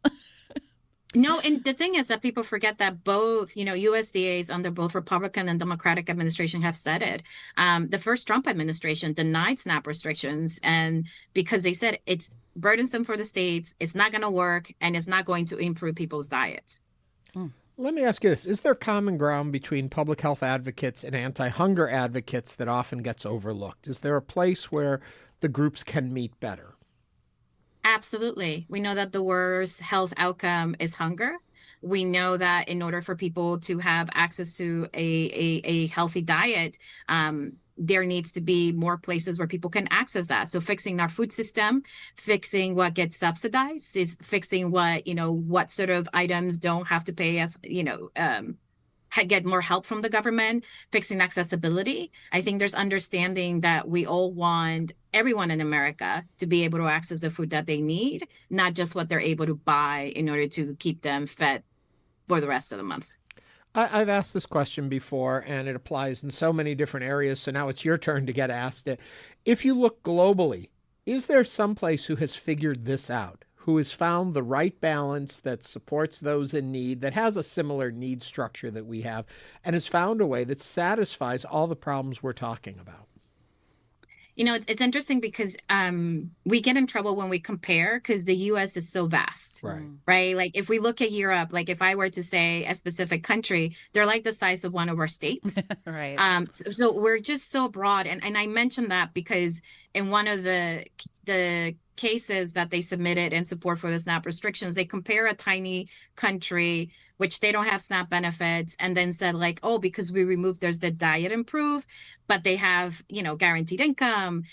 No, and the thing is that people forget that both, USDAs under both Republican and Democratic administration have said it. The first Trump administration denied SNAP restrictions, and because they said it's burdensome for the states, it's not going to work, and it's not going to improve people's diet. Let me ask you this. Is there common ground between public health advocates and anti-hunger advocates that often gets overlooked? Is there a place where the groups can meet better? Absolutely. We know that the worst health outcome is hunger. We know that in order for people to have access to a healthy diet, there needs to be more places where people can access that. So fixing our food system, fixing what gets subsidized, is fixing what sort of items don't have to pay as, get more help from the government, fixing accessibility. I think there's understanding that we all want everyone in America to be able to access the food that they need, not just what they're able to buy in order to keep them fed for the rest of the month. I've asked this question before, and it applies in so many different areas, so now it's your turn to get asked it. If you look globally, is there someplace who has figured this out, who has found the right balance that supports those in need, that has a similar need structure that we have, and has found a way that satisfies all the problems we're talking about? It's interesting because we get in trouble when we compare because the U.S. is so vast, right? Like if we look at Europe, like if I were to say a specific country, they're like the size of one of our states. Right. So we're just so broad. And I mentioned that because in one of the cases that they submitted in support for the SNAP restrictions, they compare a tiny country, which they don't have SNAP benefits, and then said like, oh, because we removed, there's the diet improve, but they have, guaranteed income,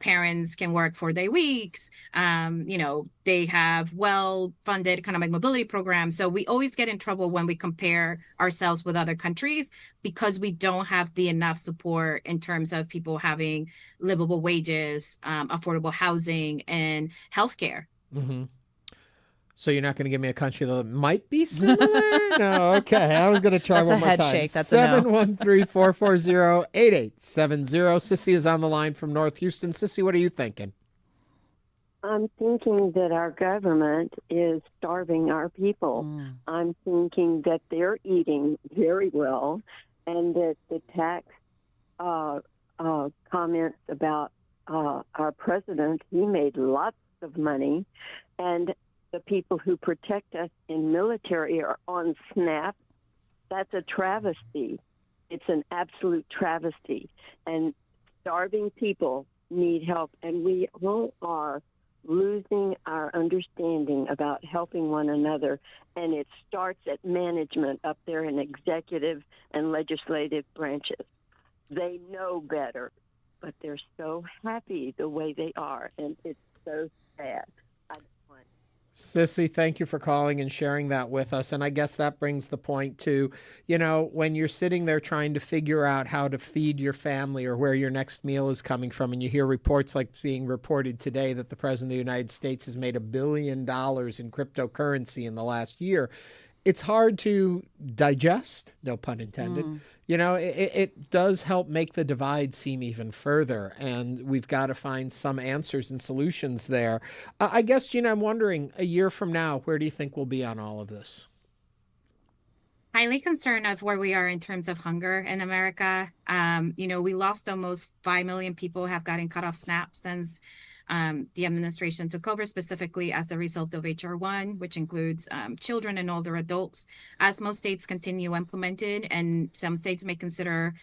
parents can work 4-day weeks, they have well-funded economic mobility programs. So we always get in trouble when we compare ourselves with other countries because we don't have the enough support in terms of people having livable wages, affordable housing, and healthcare. Mm-hmm. So you're not going to give me a country that might be similar? No, okay. I was going to try That's one a more head time. shake. That's a no. 713-440-8870. Sissy is on the line from North Houston. Sissy, what are you thinking? I'm thinking that our government is starving our people. I'm thinking that they're eating very well and that the tax comments about our president, he made lots of money, and the people who protect us in military are on SNAP. That's a travesty. It's an absolute travesty. And starving people need help. And we all are losing our understanding about helping one another. And it starts at management up there in executive and legislative branches. They know better, but they're so happy the way they are. And it's so sad. Sissy, thank you for calling and sharing that with us. And I guess that brings the point to, when you're sitting there trying to figure out how to feed your family or where your next meal is coming from, and you hear reports like being reported today that the President of the United States has made $1 billion in cryptocurrency in the last year, it's hard to digest, no pun intended. It does help make the divide seem even further, and we've got to find some answers and solutions there. I guess, Gina, I'm wondering, a year from now, where do you think we'll be on all of this? Highly concerned of where we are in terms of hunger in America. We lost almost 5 million people have gotten cut off SNAP since the administration took over, specifically as a result of HR 1, which includes children and older adults, as most states continue implemented, and some states may consider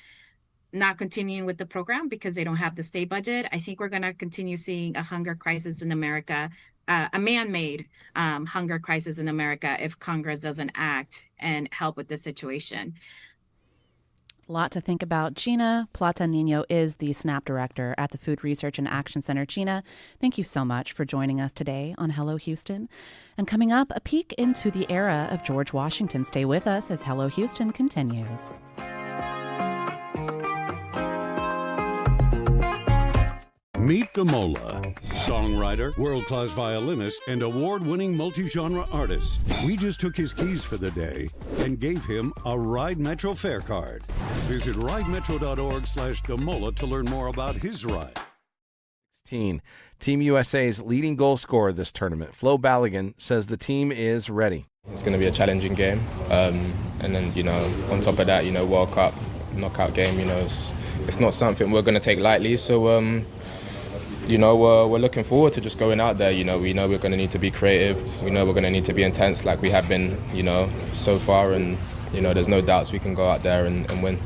not continuing with the program because they don't have the state budget. I think we're going to continue seeing a hunger crisis in America, a man-made hunger crisis in America if Congress doesn't act and help with the situation. A lot to think about. Gina Plata-Nino is the SNAP director at the Food Research and Action Center. Gina, thank you so much for joining us today on Hello Houston. And coming up, a peek into the era of George Washington. Stay with us as Hello Houston continues. Meet Damola, songwriter, world-class violinist, and award-winning multi-genre artist. We just took his keys for the day and gave him a Ride Metro fare card. Visit ridemetro.org/Damola to learn more about his ride. Team USA's leading goal scorer this tournament, Flo Balogun, says the team is ready. It's going to be a challenging game. And then, on top of that, World Cup knockout game, it's not something we're going to take lightly. So, we're looking forward to just going out there. We know we're going to need to be creative. We know we're going to need to be intense like we have been, so far. And, there's no doubts we can go out there and win.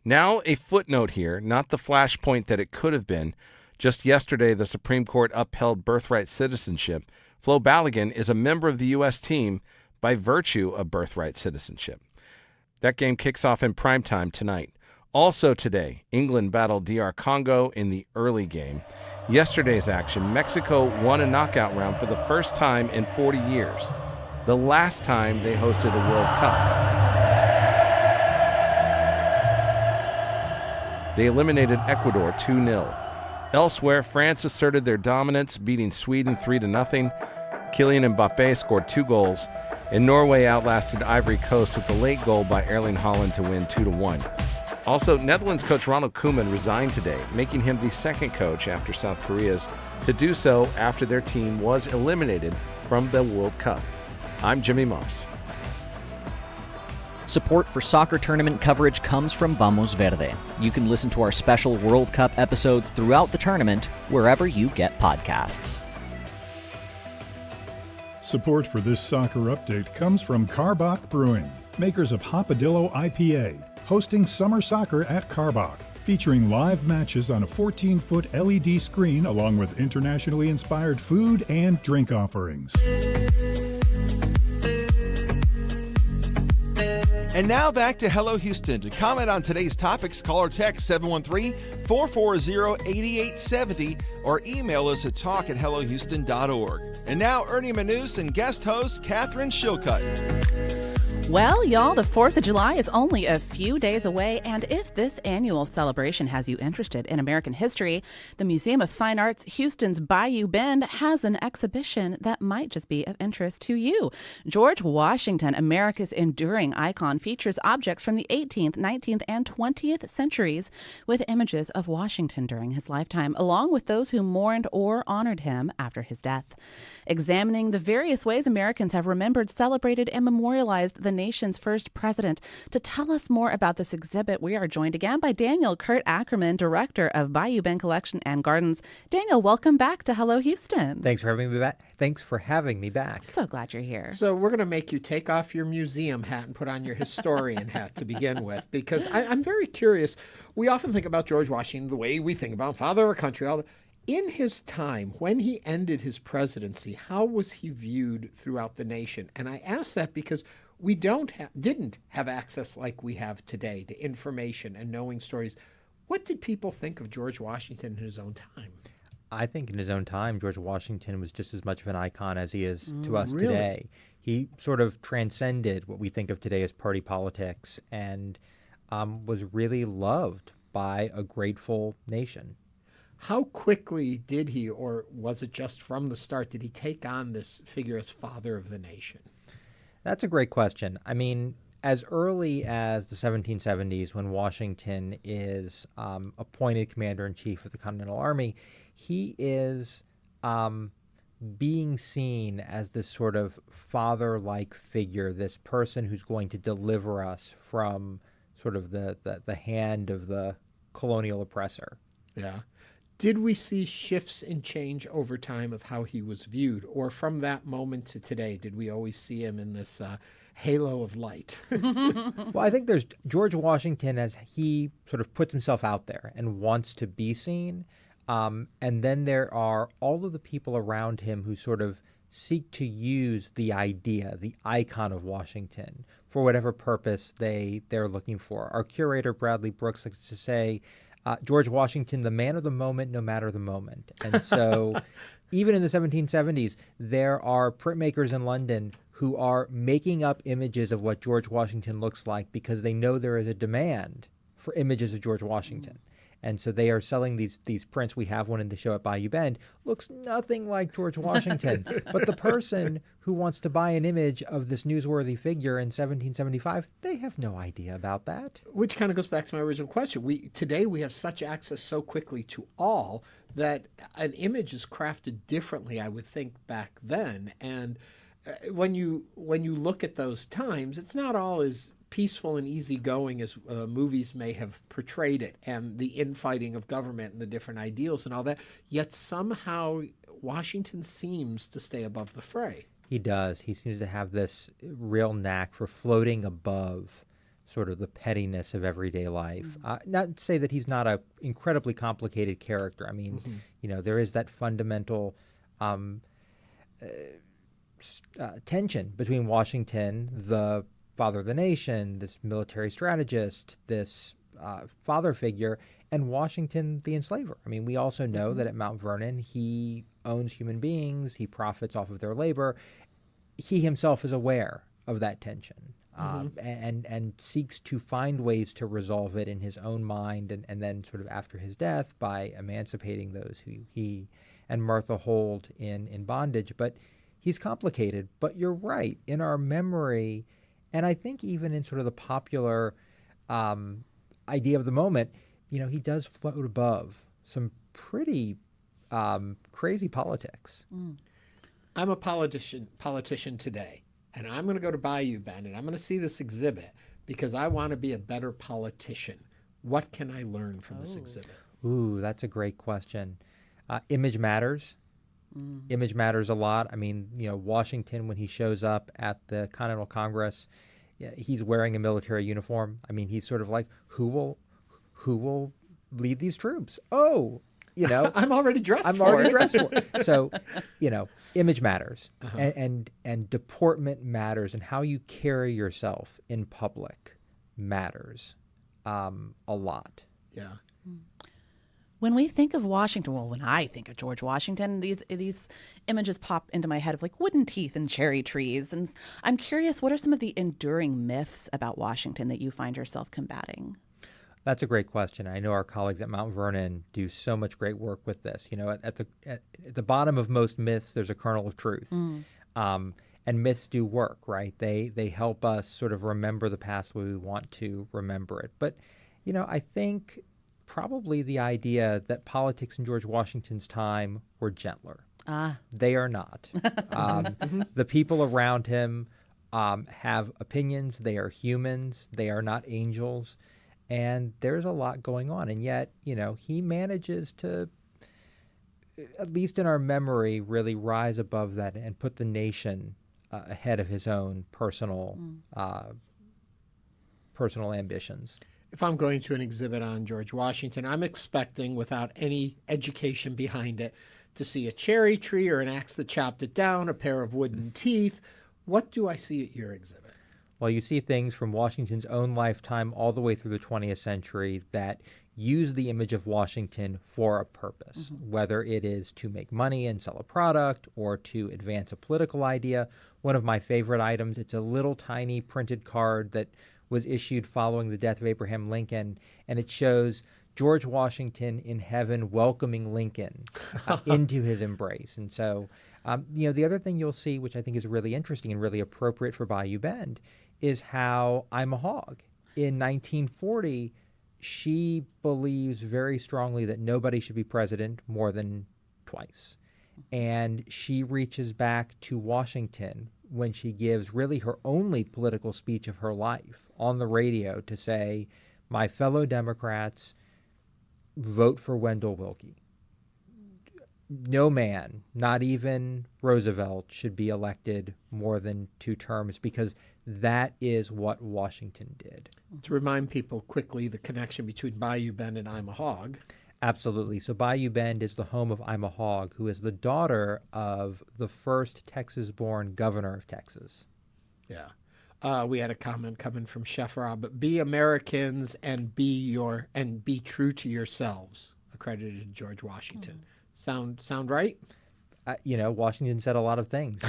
Now a footnote here, not the flashpoint that it could have been. Just yesterday, the Supreme Court upheld birthright citizenship. Flo Balogun is a member of the U.S. team by virtue of birthright citizenship. That game kicks off in primetime tonight. Also today, England battled DR Congo in the early game. Yesterday's action, Mexico won a knockout round for the first time in 40 years, the last time they hosted a World Cup. They eliminated Ecuador 2-0. Elsewhere, France asserted their dominance, beating Sweden 3-0. Kylian Mbappe scored 2 goals, and Norway outlasted Ivory Coast with the late goal by Erling Haaland to win 2-1. Also, Netherlands coach Ronald Koeman resigned today, making him the second coach after South Korea's to do so after their team was eliminated from the World Cup. I'm Jimmy Moss. Support for soccer tournament coverage comes from Vamos Verde. You can listen to our special World Cup episodes throughout the tournament wherever you get podcasts. Support for this soccer update comes from Karbach Brewing, makers of Hopadillo IPA, hosting summer soccer at Karbach, featuring live matches on a 14-foot LED screen along with internationally inspired food and drink offerings. And now back to Hello Houston. To comment on today's topics, call or text 713-440-8870 or email us at talk@hellohouston.org. And now Ernie Manous and guest host Katherine Schilcutt. Well, y'all, the 4th of July is only a few days away, and if this annual celebration has you interested in American history, the Museum of Fine Arts Houston's Bayou Bend has an exhibition that might just be of interest to you. George Washington, America's enduring icon, features objects from the 18th, 19th, and 20th centuries with images of Washington during his lifetime, along with those who mourned or honored him after his death. Examining the various ways Americans have remembered, celebrated, and memorialized the nation's first president. To tell us more about this exhibit, we are joined again by Daniel Kurt Ackermann, director of Bayou Bend Collection and Gardens. Daniel, welcome back to Hello Houston. Thanks for having me back. So glad you're here. So we're going to make you take off your museum hat and put on your historian hat to begin with, because I'm very curious. We often think about George Washington the way we think about father of our country. In his time, when he ended his presidency, how was he viewed throughout the nation? And I ask that because we didn't have access like we have today to information and knowing stories. What did people think of George Washington in his own time? I think in his own time, George Washington was just as much of an icon as he is to us today. He sort of transcended what we think of today as party politics and was really loved by a grateful nation. How quickly did he, or was it just from the start, did he take on this figure as father of the nation? That's a great question. I mean, as early as the 1770s, when Washington is appointed commander-in-chief of the Continental Army, he is being seen as this sort of father-like figure, this person who's going to deliver us from sort of the hand of the colonial oppressor. Yeah. Did we see shifts in change over time of how he was viewed? Or from that moment to today, did we always see him in this halo of light? Well, I think there's George Washington as he sort of puts himself out there and wants to be seen. And then there are all of the people around him who sort of seek to use the idea, the icon of Washington, for whatever purpose they're looking for. Our curator, Bradley Brooks, likes to say, George Washington, the man of the moment, no matter the moment. And so even in the 1770s, there are printmakers in London who are making up images of what George Washington looks like because they know there is a demand for images of George Washington. And so they are selling these prints. We have one in the show at Bayou Bend. Looks nothing like George Washington. But the person who wants to buy an image of this newsworthy figure in 1775, they have no idea about that. Which kind of goes back to my original question. Today we have such access so quickly to all that an image is crafted differently, I would think, back then. And when you look at those times, it's not all as peaceful and easygoing as movies may have portrayed it, and the infighting of government and the different ideals and all that. Yet somehow Washington seems to stay above the fray. He does. He seems to have this real knack for floating above sort of the pettiness of everyday life. Not to say that he's not an incredibly complicated character. I mean, there is that fundamental tension between Washington, the father of the nation, this military strategist, this father figure, and Washington, the enslaver. I mean, we also know that at Mount Vernon, he owns human beings, he profits off of their labor. He himself is aware of that tension and seeks to find ways to resolve it in his own mind, and then sort of after his death by emancipating those who he and Martha hold in bondage. But he's complicated. But you're right, in our memory, and I think even in sort of the popular idea of the moment, he does float above some pretty crazy politics. I'm a politician today, and I'm going to go to Bayou Bend, and I'm going to see this exhibit because I want to be a better politician. What can I learn from this exhibit? Ooh, that's a great question. Image matters. Image matters a lot. I mean, Washington, when he shows up at the Continental Congress, he's wearing a military uniform. I mean, he's sort of like, who will lead these troops? Oh, I'm already dressed for it. I'm already dressed for it. So, image matters, and deportment matters, and how you carry yourself in public matters a lot. Yeah. When we think of Washington, when I think of George Washington, these images pop into my head of like wooden teeth and cherry trees. And I'm curious, what are some of the enduring myths about Washington that you find yourself combating? That's a great question. I know our colleagues at Mount Vernon do so much great work with this. At the bottom of most myths, there's a kernel of truth. And myths do work, right? They help us sort of remember the past the way we want to remember it. But, I think probably the idea that politics in George Washington's time were gentler. They are not. The people around him have opinions. They are humans. They are not angels. And there's a lot going on. And yet, he manages to, at least in our memory, really rise above that and put the nation ahead of his own personal ambitions. If I'm going to an exhibit on George Washington, I'm expecting, without any education behind it, to see a cherry tree or an axe that chopped it down, a pair of wooden teeth. What do I see at your exhibit? Well, you see things from Washington's own lifetime all the way through the 20th century that use the image of Washington for a purpose, whether it is to make money and sell a product or to advance a political idea. One of my favorite items, it's a little tiny printed card that was issued following the death of Abraham Lincoln, and it shows George Washington in heaven welcoming Lincoln into his embrace. And so, the other thing you'll see, which I think is really interesting and really appropriate for Bayou Bend, is how I'm a hog. In 1940, she believes very strongly that nobody should be president more than twice. And she reaches back to Washington when she gives really her only political speech of her life on the radio to say, my fellow Democrats, vote for Wendell Willkie. No man, not even Roosevelt, should be elected more than 2 terms because that is what Washington did. To remind people quickly, the connection between Bayou Bend and I'm a Hog. Absolutely. So Bayou Bend is the home of I'm a Hog, who is the daughter of the first Texas-born governor of Texas. Yeah. We had a comment coming from Chef Rob, but be Americans and be true to yourselves, accredited to George Washington. Sound right? Washington said a lot of things.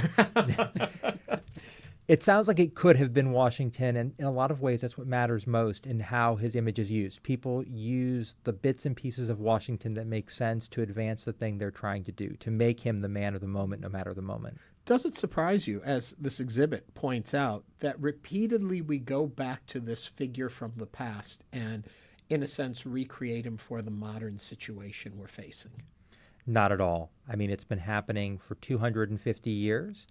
It sounds like it could have been Washington, and in a lot of ways that's what matters most in how his image is used. People use the bits and pieces of Washington that make sense to advance the thing they're trying to do, to make him the man of the moment, no matter the moment. Does it surprise you, as this exhibit points out, that repeatedly we go back to this figure from the past and, in a sense, recreate him for the modern situation we're facing? Not at all. I mean, it's been happening for 250 years.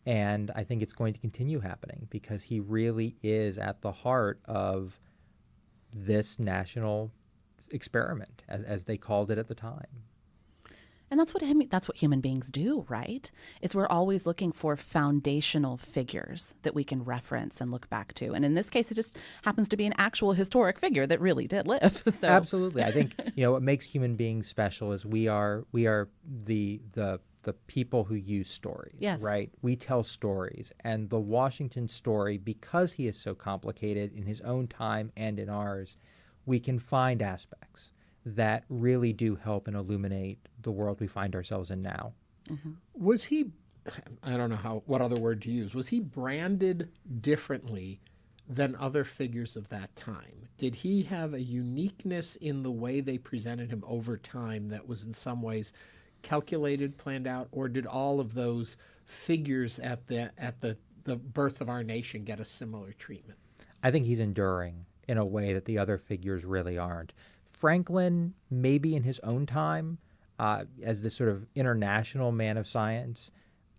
And I think it's going to continue happening because he really is at the heart of this national experiment, as they called it at the time. And that's what human beings do, right? Is we're always looking for foundational figures that we can reference and look back to. And in this case, it just happens to be an actual historic figure that really did live. So. Absolutely. I think what makes human beings special is we are the people who use stories, yes. Right? We tell stories. And the Washington story, because he is so complicated in his own time and in ours, we can find aspects that really do help and illuminate the world we find ourselves in now. Mm-hmm. Was he, I don't know what other word to use, was he branded differently than other figures of that time? Did he have a uniqueness in the way they presented him over time that was in some ways calculated, planned out, or did all of those figures at the birth of our nation get a similar treatment? I think he's enduring in a way that the other figures really aren't. Franklin, maybe in his own time, as this sort of international man of science,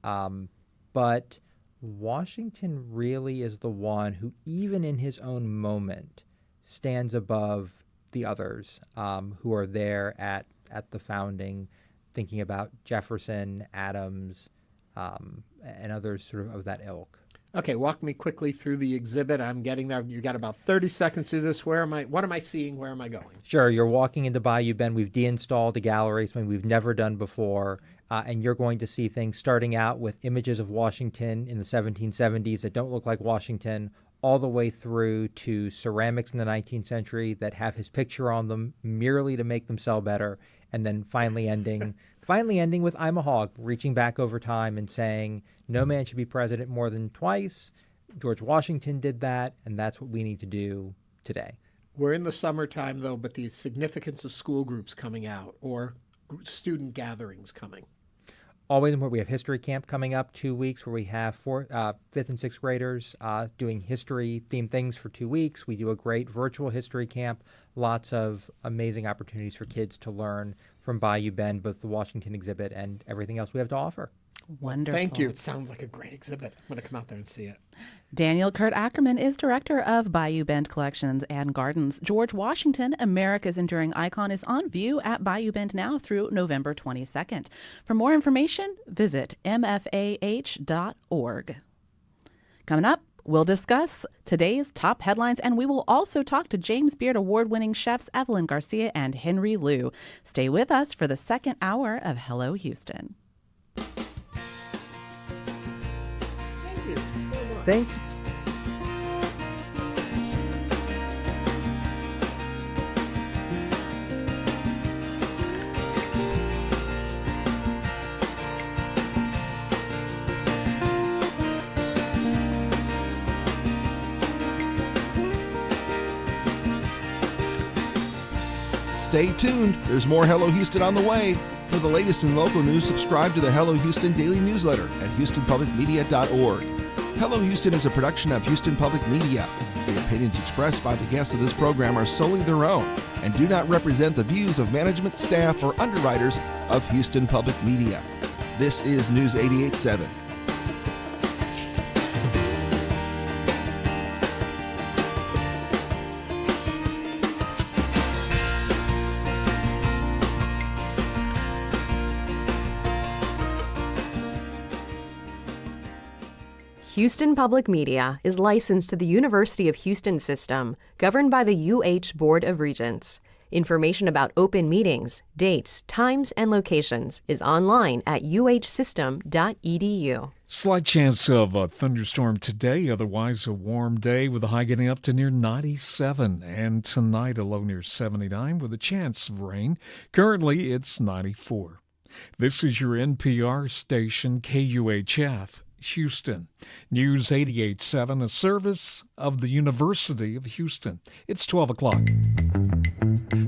but Washington really is the one who, even in his own moment, stands above the others who are there at the founding, thinking about Jefferson, Adams, and others sort of that ilk. Okay, walk me quickly through the exhibit. I'm getting there. You got about 30 seconds to this. What am I seeing? Where am I going? Sure. You're walking into Bayou Bend. We've deinstalled a gallery, something we've never done before. And you're going to see things starting out with images of Washington in the 1770s that don't look like Washington, all the way through to ceramics in the 19th century that have his picture on them merely to make them sell better, and then finally ending with I'm a Hog, reaching back over time and saying no man should be president more than twice. George Washington did that, and that's what we need to do today. We're in the summertime, though, but the significance of school groups coming out or student gatherings coming. Always important. We have history camp coming up 2 weeks where we have 5th and 6th graders doing history-themed things for 2 weeks. We do a great virtual history camp. Lots of amazing opportunities for kids to learn from Bayou Bend, both the Washington exhibit and everything else we have to offer. Wonderful. Thank you. It sounds like a great exhibit. I'm going to come out there and see it. Daniel Kurt Ackermann is director of Bayou Bend Collections and Gardens. George Washington, America's Enduring Icon, is on view at Bayou Bend now through November 22nd. For more information, visit mfah.org. Coming up, we'll discuss today's top headlines, and we will also talk to James Beard Award-winning chefs Evelyn Garcia and Henry Liu. Stay with us for the second hour of Hello Houston. Thank you. Stay tuned. There's more Hello Houston on the way. For the latest in local news, subscribe to the Hello Houston daily newsletter at houstonpublicmedia.org. Hello Houston is a production of Houston Public Media. The opinions expressed by the guests of this program are solely their own and do not represent the views of management, staff, or underwriters of Houston Public Media. This is News 88.7. Houston Public Media is licensed to the University of Houston System, governed by the UH Board of Regents. Information about open meetings, dates, times, and locations is online at uhsystem.edu. Slight chance of a thunderstorm today, otherwise a warm day with a high getting up to near 97. And tonight a low near 79 with a chance of rain. Currently it's 94. This is your NPR station, KUHF. Houston. News 88.7, a service of the University of Houston. It's 12 o'clock.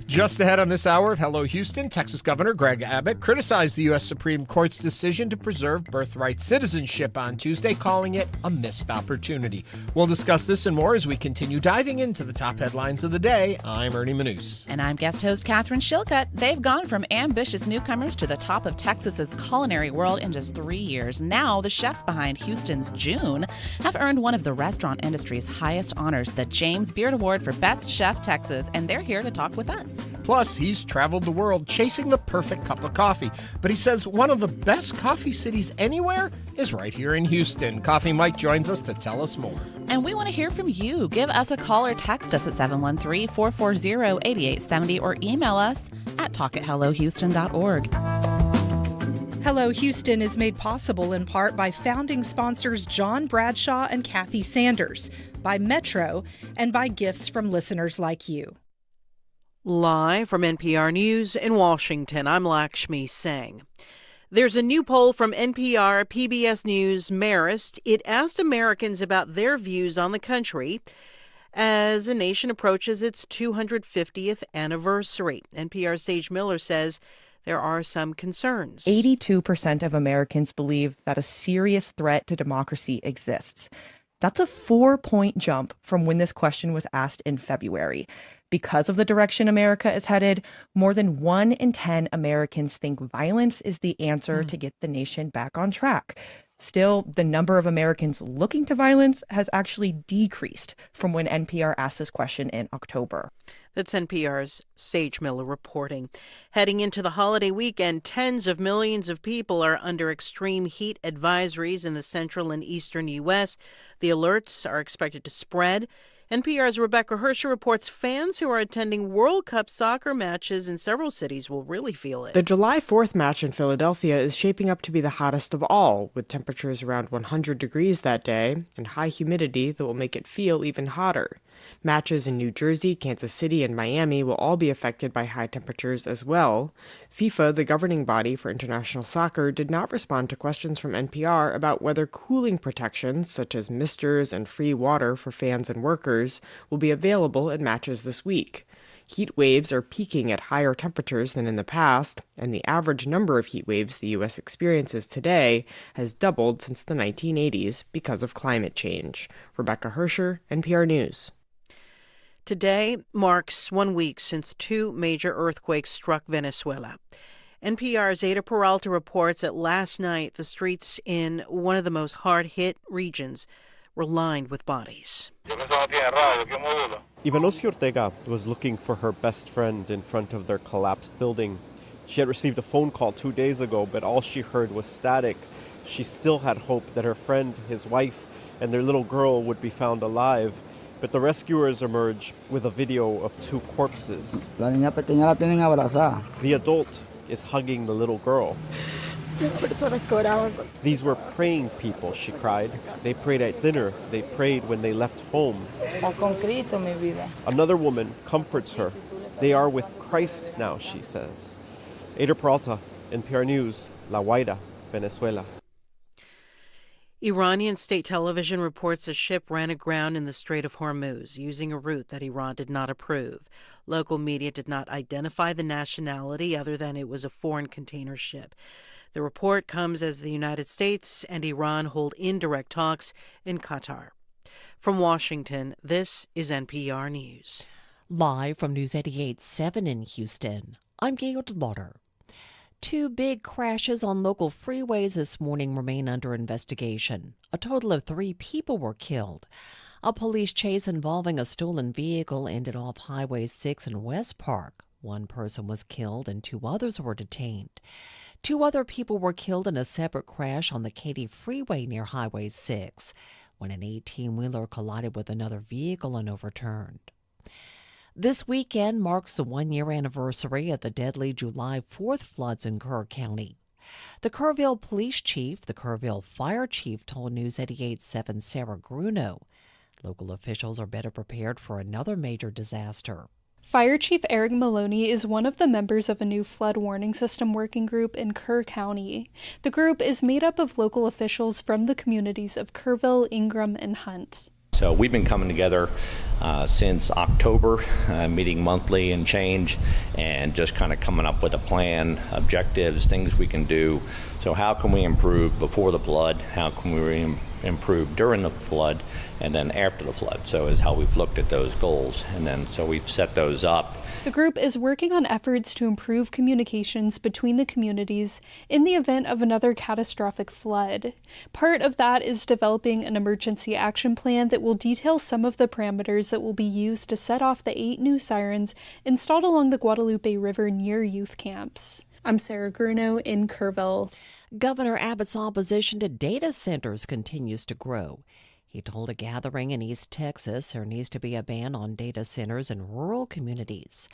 Just ahead on this hour of Hello Houston, Texas Governor Greg Abbott criticized the U.S. Supreme Court's decision to preserve birthright citizenship on Tuesday, calling it a missed opportunity. We'll discuss this and more as we continue diving into the top headlines of the day. I'm Ernie Manous. And I'm guest host Katherine Schilcutt. They've gone from ambitious newcomers to the top of Texas's culinary world in just 3 years. Now the chefs behind Houston's June have earned one of the restaurant industry's highest honors, the James Beard Award for Best Chef Texas, and they're here to talk with us. Plus, he's traveled the world chasing the perfect cup of coffee. But he says one of the best coffee cities anywhere is right here in Houston. Coffee Mike joins us to tell us more. And we want to hear from you. Give us a call or text us at 713-440-8870 or email us at talk@hellohouston.org. Hello Houston is made possible in part by founding sponsors John Bradshaw and Kathy Sanders, by Metro, and by gifts from listeners like you. Live from NPR News in Washington, I'm Lakshmi Singh. There's a new poll from NPR, PBS News, Marist. It asked Americans about their views on the country as the nation approaches its 250th anniversary. NPR's Sage Miller says there are some concerns. 82% of Americans believe that a serious threat to democracy exists. That's a 4-point jump from when this question was asked in February. Because of the direction America is headed, more than 1 in 10 Americans think violence is the answer to get the nation back on track. Still, the number of Americans looking to violence has actually decreased from when NPR asked this question in October. That's NPR's Sage Miller reporting. Heading into the holiday weekend, tens of millions of people are under extreme heat advisories in the central and eastern U.S. The alerts are expected to spread. NPR's Rebecca Hersher reports fans who are attending World Cup soccer matches in several cities will really feel it. The July 4th match in Philadelphia is shaping up to be the hottest of all, with temperatures around 100 degrees that day and high humidity that will make it feel even hotter. Matches in New Jersey, Kansas City, and Miami will all be affected by high temperatures as well. FIFA, the governing body for international soccer, did not respond to questions from NPR about whether cooling protections, such as misters and free water for fans and workers, will be available at matches this week. Heat waves are peaking at higher temperatures than in the past, and the average number of heat waves the U.S. experiences today has doubled since the 1980s because of climate change. Rebecca Hersher, NPR News. Today marks 1 week since 2 major earthquakes struck Venezuela. NPR's Ada Peralta reports that last night the streets in one of the most hard-hit regions were lined with bodies. Ivanosia Ortega was looking for her best friend in front of their collapsed building. She had received a phone call 2 days ago, but all she heard was static. She still had hope that her friend, his wife, and their little girl would be found alive. But the rescuers emerge with a video of 2 corpses. The adult is hugging the little girl. These were praying people, she cried. They prayed at dinner. They prayed when they left home. Another woman comforts her. They are with Christ now, she says. Ada Peralta, NPR News, La Guaira, Venezuela. Iranian state television reports a ship ran aground in the Strait of Hormuz using a route that Iran did not approve. Local media did not identify the nationality other than it was a foreign container ship. The report comes as the United States and Iran hold indirect talks in Qatar. From Washington, this is NPR News. Live from News 88.7 in Houston, I'm Gail DeLauder. 2 big crashes on local freeways this morning remain under investigation. A total of 3 people were killed. A police chase involving a stolen vehicle ended off Highway 6 in West Park. 1 person was killed and 2 others were detained. 2 other people were killed in a separate crash on the Katy Freeway near Highway 6 when an 18-wheeler collided with another vehicle and overturned. This weekend marks the 1-year anniversary of the deadly July 4th floods in Kerr County. The Kerrville police chief, the Kerrville fire chief, told News 88.7 Sarah Gruno local officials are better prepared for another major disaster. Fire Chief Eric Maloney is one of the members of a new flood warning system working group in Kerr County. The group is made up of local officials from the communities of Kerrville, Ingram, and Hunt. So we've been coming together since October, meeting monthly and change, and just kind of coming up with a plan, objectives, things we can do. So how can we improve before the flood? How can we improve during the flood? And then after the flood. So is how we've looked at those goals. And then so we've set those up. The group is working on efforts to improve communications between the communities in the event of another catastrophic flood. Part of that is developing an emergency action plan that will detail some of the parameters that will be used to set off the 8 new sirens installed along the Guadalupe River near youth camps. I'm Sarah Gruno in Kerrville. Governor Abbott's opposition to data centers continues to grow. He told a gathering in East Texas there needs to be a ban on data centers in rural communities.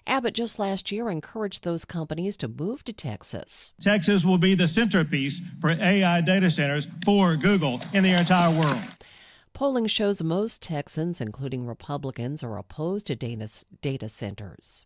Abbott just last year encouraged those companies to move to Texas. Texas will be the centerpiece for AI data centers for Google in the entire world. Polling shows most Texans, including Republicans, are opposed to data centers.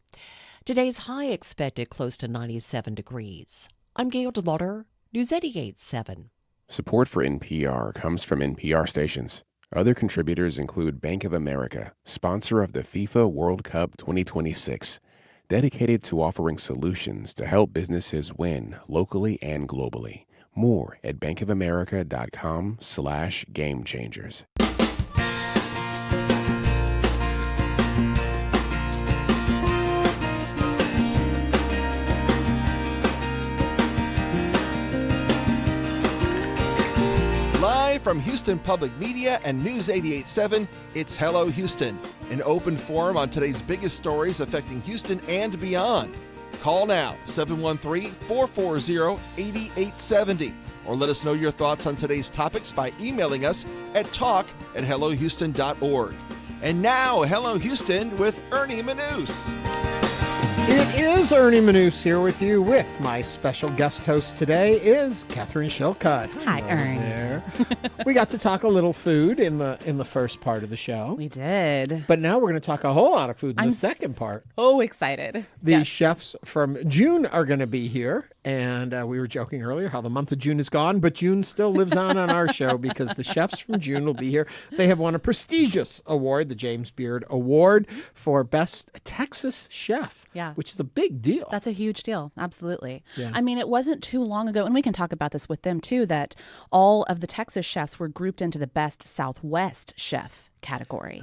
Today's high expected close to 97 degrees. I'm Gail DeLauder, News 88.7. Support for NPR comes from NPR stations. Other contributors include Bank of America, sponsor of the FIFA World Cup 2026, dedicated to offering solutions to help businesses win locally and globally. More at bankofamerica.com/gamechangers. Live from Houston Public Media and News 88.7, it's Hello Houston, an open forum on today's biggest stories affecting Houston and beyond. Call now, 713-440-8870, or let us know your thoughts on today's topics by emailing us at talk@hellohouston.org. And now, Hello Houston with Ernie Manous. It is Ernie Manous here with you with my special guest host today is Katherine Schilcutt. Hi, Ernie. There. We got to talk a little food in the first part of the show. We did. But now we're going to talk a whole lot of food in the second part. Oh, excited. The chefs from June are going to be here. And we were joking earlier how the month of June is gone, but June still lives on our show because the chefs from June will be here. They have won a prestigious award, the James Beard Award, for Best Texas Chef, which is a big deal. That's a huge deal. Absolutely. Yeah. I mean, it wasn't too long ago, and we can talk about this with them too, that all of the Texas chefs were grouped into the Best Southwest Chef category.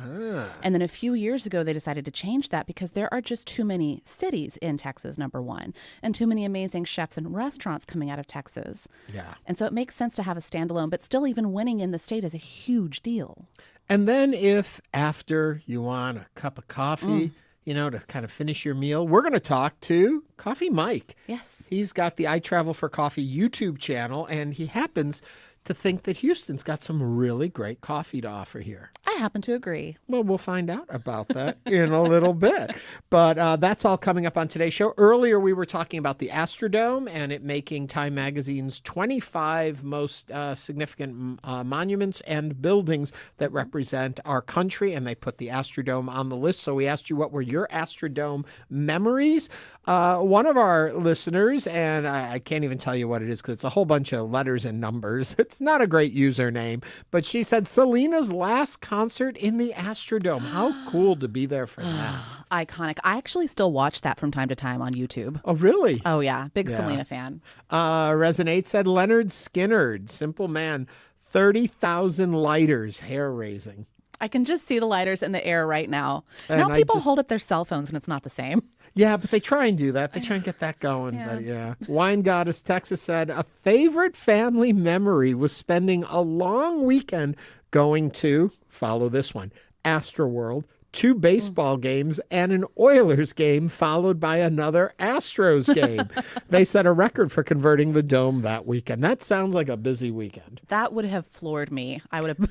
And then a few years ago, they decided to change that because there are just too many cities in Texas, number one, and too many amazing chefs and restaurants coming out of Texas. Yeah. And so it makes sense to have a standalone, but still even winning in the state is a huge deal. And then if after you want a cup of coffee, to kind of finish your meal, we're going to talk to Coffee Mike. Yes. He's got the I Travel for Coffee YouTube channel, and he happens to think that Houston's got some really great coffee to offer here. I happen to agree. Well, we'll find out about that in a little bit. But that's all coming up on today's show. Earlier, we were talking about the Astrodome and it making Time Magazine's 25 most significant monuments and buildings that represent our country, and they put the Astrodome on the list. So we asked you, what were your Astrodome memories? One of our listeners, and I can't even tell you what it is because it's a whole bunch of letters and numbers. It's not a great username, but she said Selena's last concert concert in the Astrodome. How cool to be there for that. Iconic. I actually still watch that from time to time on YouTube. Oh, really? Oh, yeah. Big Yeah. Selena fan. Resonate said Leonard Skinnard, simple man, 30,000 lighters, hair raising. I can just see the lighters in the air right now. And now I people just- hold up their cell phones and it's not the same. Yeah, but they try and do that. They try and get that going. But yeah. Wine Goddess Texas said, a favorite family memory was spending a long weekend going to, follow this one, Astroworld, 2 baseball games, and an Oilers game, followed by another Astros game. They set a record for converting the dome that weekend. That sounds like a busy weekend. That would have floored me. I would have.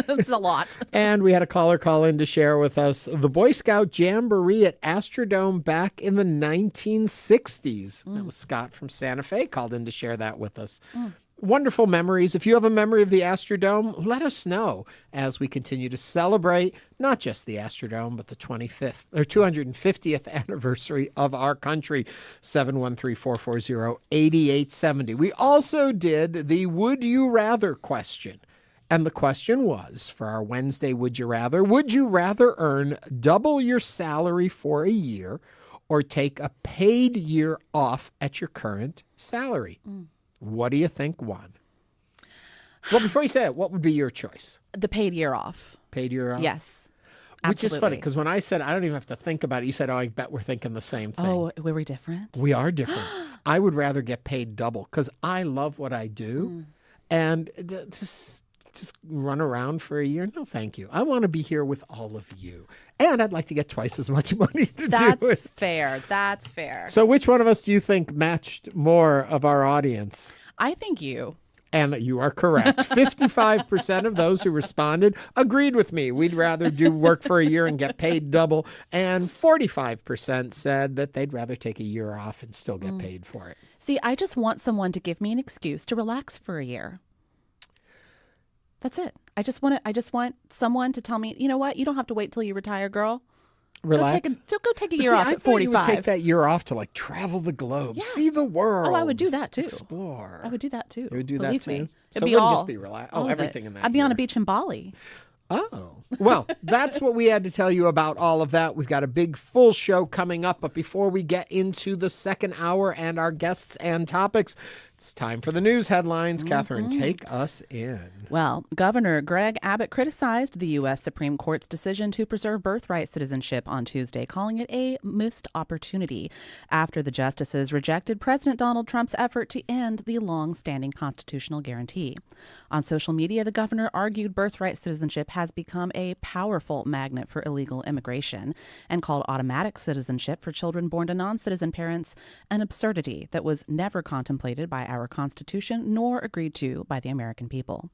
It's a lot. And we had a caller call in to share with us the Boy Scout Jamboree at Astrodome back in the 1960s. That was Scott from Santa Fe called in to share that with us. Wonderful memories. If you have a memory of the Astrodome, let us know as we continue to celebrate not just the Astrodome, but the 250th anniversary of our country. 713-440-8870. We also did the Would You Rather question. And the question was, for our Wednesday Would You rather earn double your salary for a year or take a paid year off at your current salary? What do you think won? Well, before you say it, what would be your choice? The paid year off. Paid year off? Yes. Which is funny, Absolutely. because when I said I don't even have to think about it, you said, oh, I bet we're thinking the same thing. Oh, were we different? We are different. I would rather get paid double because I love what I do. And just run around for a year? No, thank you. I want to be here with all of you. And I'd like to get twice as much money to do it. That's fair. That's fair. So which one of us do you think matched more of our audience? I think you. And you are correct. 55% of those who responded agreed with me. We'd rather do work for a year and get paid double. And 45% said that they'd rather take a year off and still get paid for it. See, I just want someone to give me an excuse to relax for a year. That's it. I just want someone to tell me, you know what? You don't have to wait till you retire, girl. Relax. Go take a But year see, off I at thought 45. you would take that year off to like travel the globe, see the world. Oh, I would do that too. Explore. I would do that too. You would do Believe that too? me. So It'd it be wouldn't all, just be relax. all Oh, of everything it. in that I'd be on year. a beach in Bali. Oh, well, that's what we had to tell you about all of that. We've got a big full show coming up. But before we get into the second hour and our guests and topics, it's time for the news headlines. Catherine, take us in. Well, Governor Greg Abbott criticized the U.S. Supreme Court's decision to preserve birthright citizenship on Tuesday, calling it a missed opportunity after the justices rejected President Donald Trump's effort to end the long-standing constitutional guarantee. On social media, the governor argued birthright citizenship has become a powerful magnet for illegal immigration and called automatic citizenship for children born to non-citizen parents an absurdity that was never contemplated by our Constitution nor agreed to by the American people.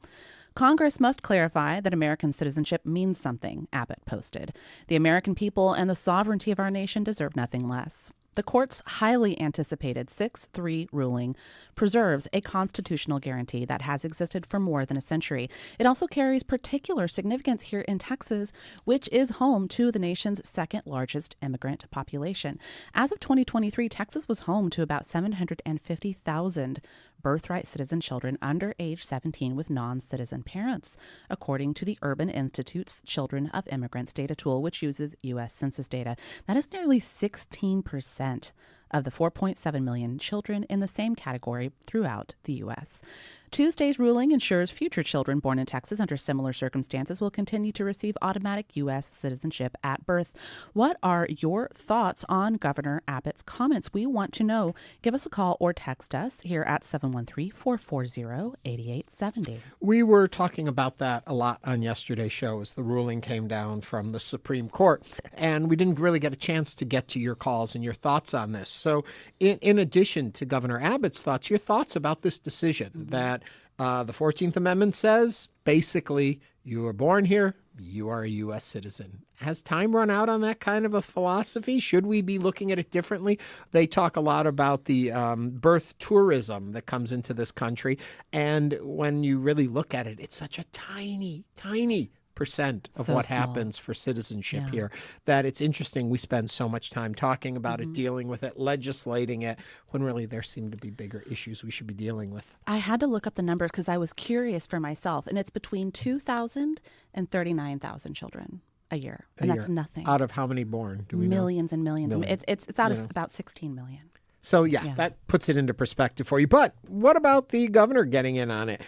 Congress must clarify that American citizenship means something, Abbott posted. The American people and the sovereignty of our nation deserve nothing less. The court's highly anticipated 6-3 ruling preserves a constitutional guarantee that has existed for more than a century. It also carries particular significance here in Texas, which is home to the nation's second largest immigrant population. As of 2023, Texas was home to about 750,000 birthright citizen children under age 17 with non-citizen parents, according to the Urban Institute's Children of Immigrants data tool, which uses U.S. Census data. That is nearly 16% of the 4.7 million children in the same category throughout the U.S. Tuesday's ruling ensures future children born in Texas under similar circumstances will continue to receive automatic U.S. citizenship at birth. What are your thoughts on Governor Abbott's comments? We want to know. Give us a call or text us here at 713-440-8870. We were talking about that a lot on yesterday's show as the ruling came down from the Supreme Court, and we didn't really get a chance to get to your calls and your thoughts on this. So in addition to Governor Abbott's thoughts, your thoughts about this decision that the 14th Amendment says, basically, you were born here, you are a U.S. citizen. Has time run out on that kind of a philosophy? Should we be looking at it differently? They talk a lot about the birth tourism that comes into this country. And when you really look at it, it's such a tiny, tiny of So what small. happens for citizenship Yeah. here. That it's interesting we spend so much time talking about it, dealing with it, legislating it, when really there seem to be bigger issues we should be dealing with. I had to look up the numbers because I was curious for myself, and it's between 2,000 and 39,000 children a year, and that's nothing. Out of how many born? Do we know? Millions and millions. Millions. It's out You of know. about 16 million. So, yeah, that puts it into perspective for you. But what about the governor getting in on it?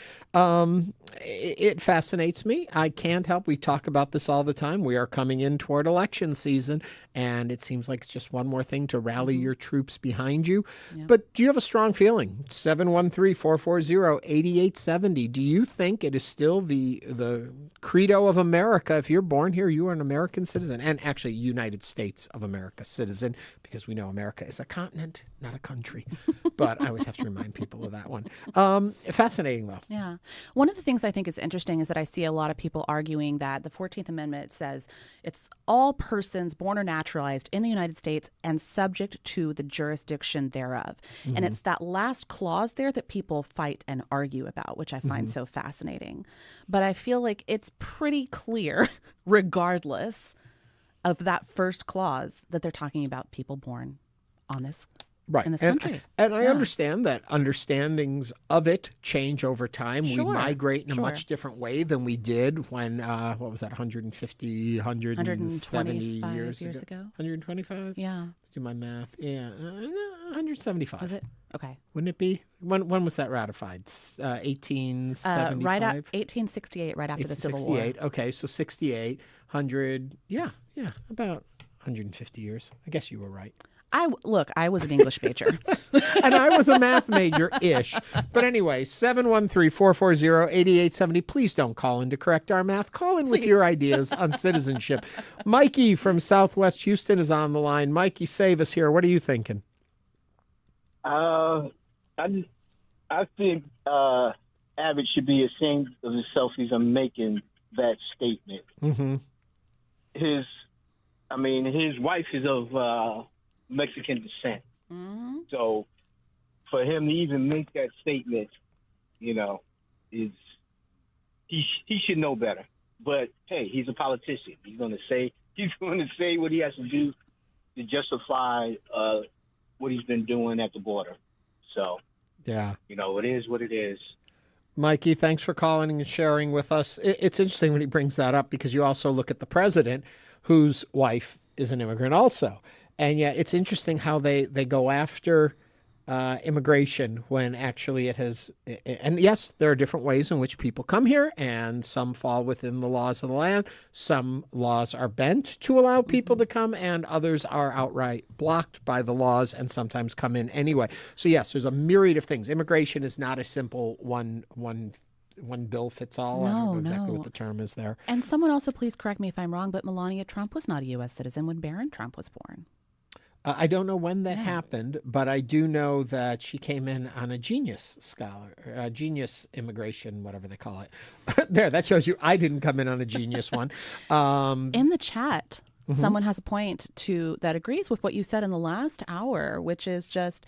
It fascinates me. I can't help. We talk about this all the time. We are coming in toward election season, and it seems like it's just one more thing to rally your troops behind you. But do you have a strong feeling? 713-440-8870. Do you think it is still the credo of America? If you're born here, you are an American citizen, and actually United States of America citizen, because we know America is a continent, not a country. But I always have to remind people of that one. Fascinating, though. Yeah. One of the things I think is interesting is that I see a lot of people arguing that the 14th Amendment says it's all persons born or naturalized in the United States and subject to the jurisdiction thereof. And it's that last clause there that people fight and argue about, which I find so fascinating. But I feel like it's pretty clear, regardless of that first clause, that they're talking about people born on this in this country. And I understand that understandings of it change over time. We migrate in a much different way than we did when, what was that, 150, 170 years ago? 125? Yeah. Do my math. Yeah. 175. Was it? Okay. Wouldn't it be? When was that ratified? 1875? Right at 1868, right after the Civil War. 1868. Okay, so 68, 100, yeah, about 150 years. I guess you were right. I was an English major. And I was a math major-ish. But anyway, 713-440-8870. Please don't call in to correct our math. Call in with your ideas on citizenship. Mikey from Southwest Houston is on the line. Mikey, save us here. What are you thinking? I think Abbott should be ashamed of himself. He's making that statement. Mm-hmm. His wife is of Mexican descent. So for him to even make that statement, is he should know better. But hey, he's a politician. He's going to say what he has to do to justify what he's been doing at the border. So yeah, it is what it is. Mikey, thanks for calling and sharing with us. It's interesting when he brings that up, because you also look at the president, whose wife is an immigrant also. And yet it's interesting how they go after immigration when actually it has, and yes, there are different ways in which people come here, and some fall within the laws of the land. Some laws are bent to allow people to come, and others are outright blocked by the laws and sometimes come in anyway. So yes, there's a myriad of things. Immigration is not a simple one bill fits all. I don't know exactly what the term is there. And someone also, please correct me if I'm wrong, but Melania Trump was not a U.S. citizen when Barron Trump was born. I don't know when that happened, but I do know that she came in on a genius immigration, whatever they call it. There, that shows you I didn't come in on a genius one. In the chat, someone has a point that agrees with what you said in the last hour, which is just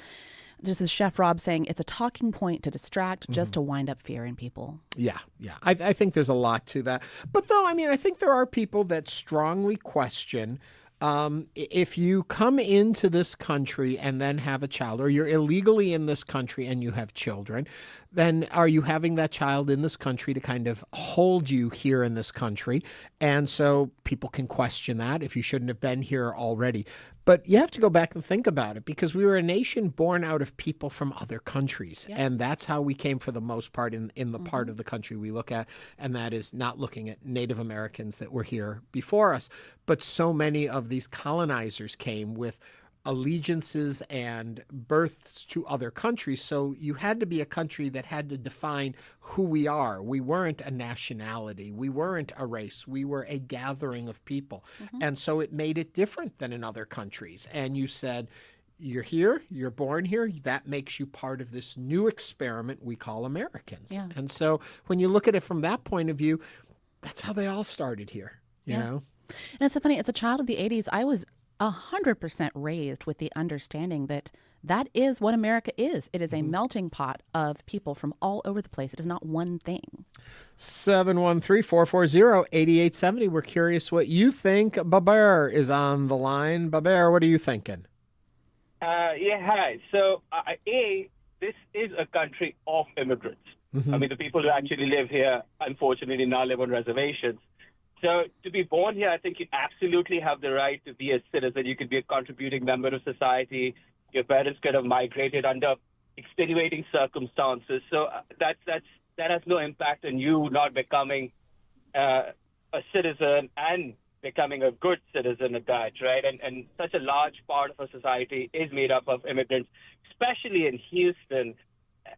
this is Chef Rob saying it's a talking point to distract, just to wind up fear in people. Yeah. I think there's a lot to that. But though, I think there are people that strongly question if you come into this country and then have a child, or you're illegally in this country and you have children, then are you having that child in this country to kind of hold you here in this country? And so people can question that if you shouldn't have been here already. But you have to go back and think about it, because we were a nation born out of people from other countries. Yeah. And that's how we came for the most part in the part of the country we look at. And that is not looking at Native Americans that were here before us. But so many of these colonizers came with allegiances and births to other countries. So you had to be a country that had to define who we are. We weren't a nationality. We weren't a race. We were a gathering of people. And so it made it different than in other countries. And you said, you're here, you're born here, that makes you part of this new experiment we call Americans. Yeah. And so when you look at it from that point of view, that's how they all started here, you know? And it's so funny, as a child of the 80s, I was 100% raised with the understanding that that is what America is. It is a melting pot of people from all over the place. It is not one thing. 713-440-8870. We're curious what you think. Baber is on the line. Baber, what are you thinking? Hi. So, this is a country of immigrants. Mm-hmm. I mean, the people who actually live here, unfortunately, now live on reservations. So to be born here, I think you absolutely have the right to be a citizen. You could be a contributing member of society. Your parents could have migrated under extenuating circumstances. So that has no impact on you not becoming a citizen and becoming a good citizen at that, right? And such a large part of our society is made up of immigrants, especially in Houston.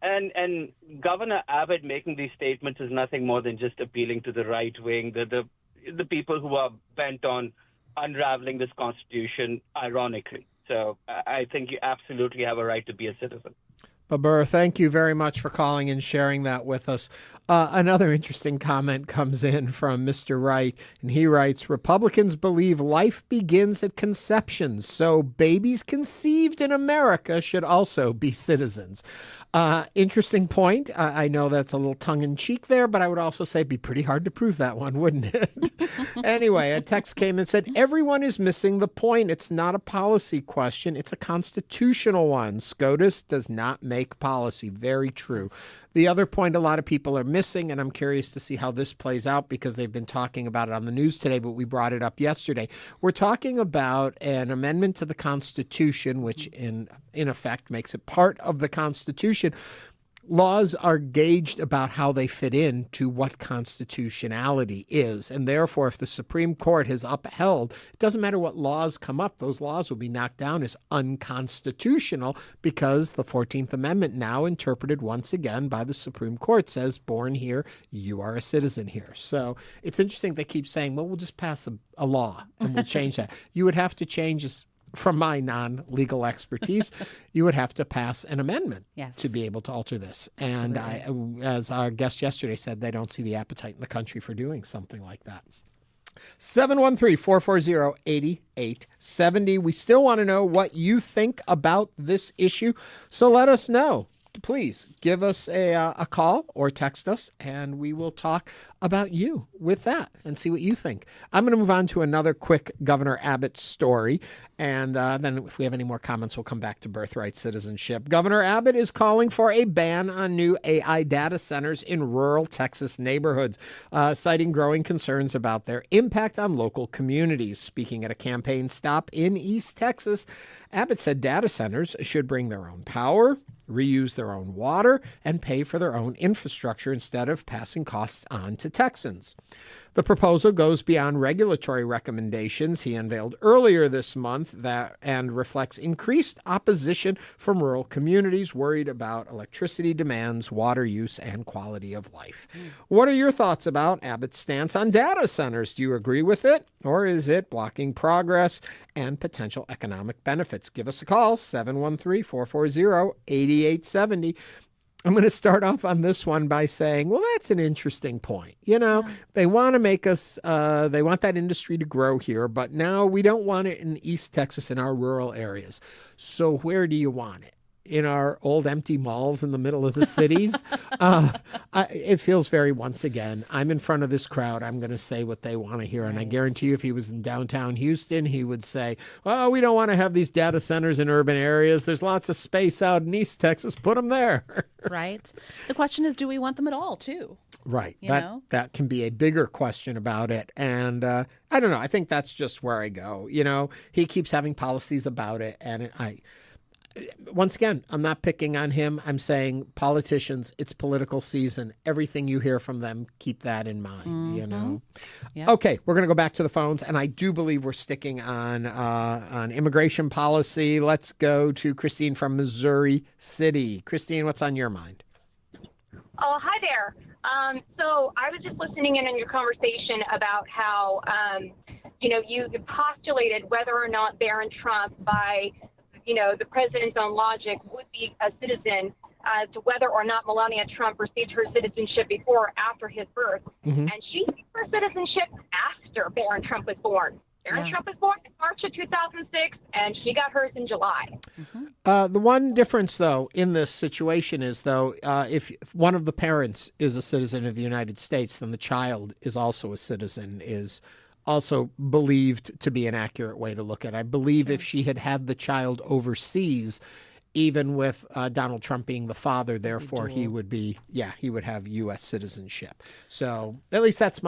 And Governor Abbott making these statements is nothing more than just appealing to the right wing, the people who are bent on unraveling this Constitution, ironically. So I think you absolutely have a right to be a citizen. Baber, thank you very much for calling and sharing that with us. Another interesting comment comes in from Mr. Wright, and he writes, Republicans believe life begins at conception, so babies conceived in America should also be citizens. Interesting point. I know that's a little tongue-in-cheek there, but I would also say it'd be pretty hard to prove that one, wouldn't it? Anyway, a text came and said, everyone is missing the point. It's not a policy question. It's a constitutional one. SCOTUS does not make policy. Very true. The other point a lot of people are missing, and I'm curious to see how this plays out because they've been talking about it on the news today, but we brought it up yesterday. We're talking about an amendment to the Constitution, which in effect makes it part of the Constitution. Laws are gauged about how they fit into what constitutionality is. And therefore, if the Supreme Court has upheld, it doesn't matter what laws come up, those laws will be knocked down as unconstitutional because the 14th Amendment, now interpreted once again by the Supreme Court, says born here, you are a citizen here. So it's interesting they keep saying, well, we'll just pass a law and we'll change that. You would have to change this. From my non-legal expertise, you would have to pass an amendment to be able to alter this. And as our guest yesterday said, they don't see the appetite in the country for doing something like that. 713-440-8870. We still want to know what you think about this issue, so let us know. Please give us a call or text us, and we will talk about you with that and see what you think. I'm going to move on to another quick Governor Abbott story, and then if we have any more comments, we'll come back to birthright citizenship. Governor Abbott is calling for a ban on new AI data centers in rural Texas neighborhoods, citing growing concerns about their impact on local communities. Speaking at a campaign stop in East Texas, Abbott said data centers should bring their own power, reuse their own water, and pay for their own infrastructure instead of passing costs on to Texans. The proposal goes beyond regulatory recommendations he unveiled earlier this month and reflects increased opposition from rural communities worried about electricity demands, water use, and quality of life. What are your thoughts about Abbott's stance on data centers? Do you agree with it, or is it blocking progress and potential economic benefits? Give us a call, 713-440-8870. I'm going to start off on this one by saying, well, that's an interesting point. They want to make us, they want that industry to grow here, but now we don't want it in East Texas in our rural areas. So where do you want it? In our old empty malls in the middle of the cities? It feels very, once again, I'm in front of this crowd. I'm going to say what they want to hear. And I guarantee you, if he was in downtown Houston, he would say, oh, we don't want to have these data centers in urban areas. There's lots of space out in East Texas. Put them there. Right. The question is, do we want them at all, too? Right. That can be a bigger question about it. And I don't know. I think that's just where I go. He keeps having policies about it. And once again, I'm not picking on him. I'm saying politicians, it's political season. Everything you hear from them, keep that in mind, Yep. Okay, we're going to go back to the phones, and I do believe we're sticking on immigration policy. Let's go to Christine from Missouri City. Christine, what's on your mind? Oh, hi there. So I was just listening in on your conversation about how, you postulated whether or not Barron Trump, by the president's own logic, would be a citizen to whether or not Melania Trump received her citizenship before or after his birth. Mm-hmm. And she received her citizenship after Barron Trump was born. Barron Trump was born in March of 2006, and she got hers in July. The one difference, though, in this situation is, though, if one of the parents is a citizen of the United States, then the child is also a citizen, is also believed to be an accurate way to look at it. I believe if she had had the child overseas, even with Donald Trump being the father, therefore he would be, he would have U.S. citizenship. So at least that's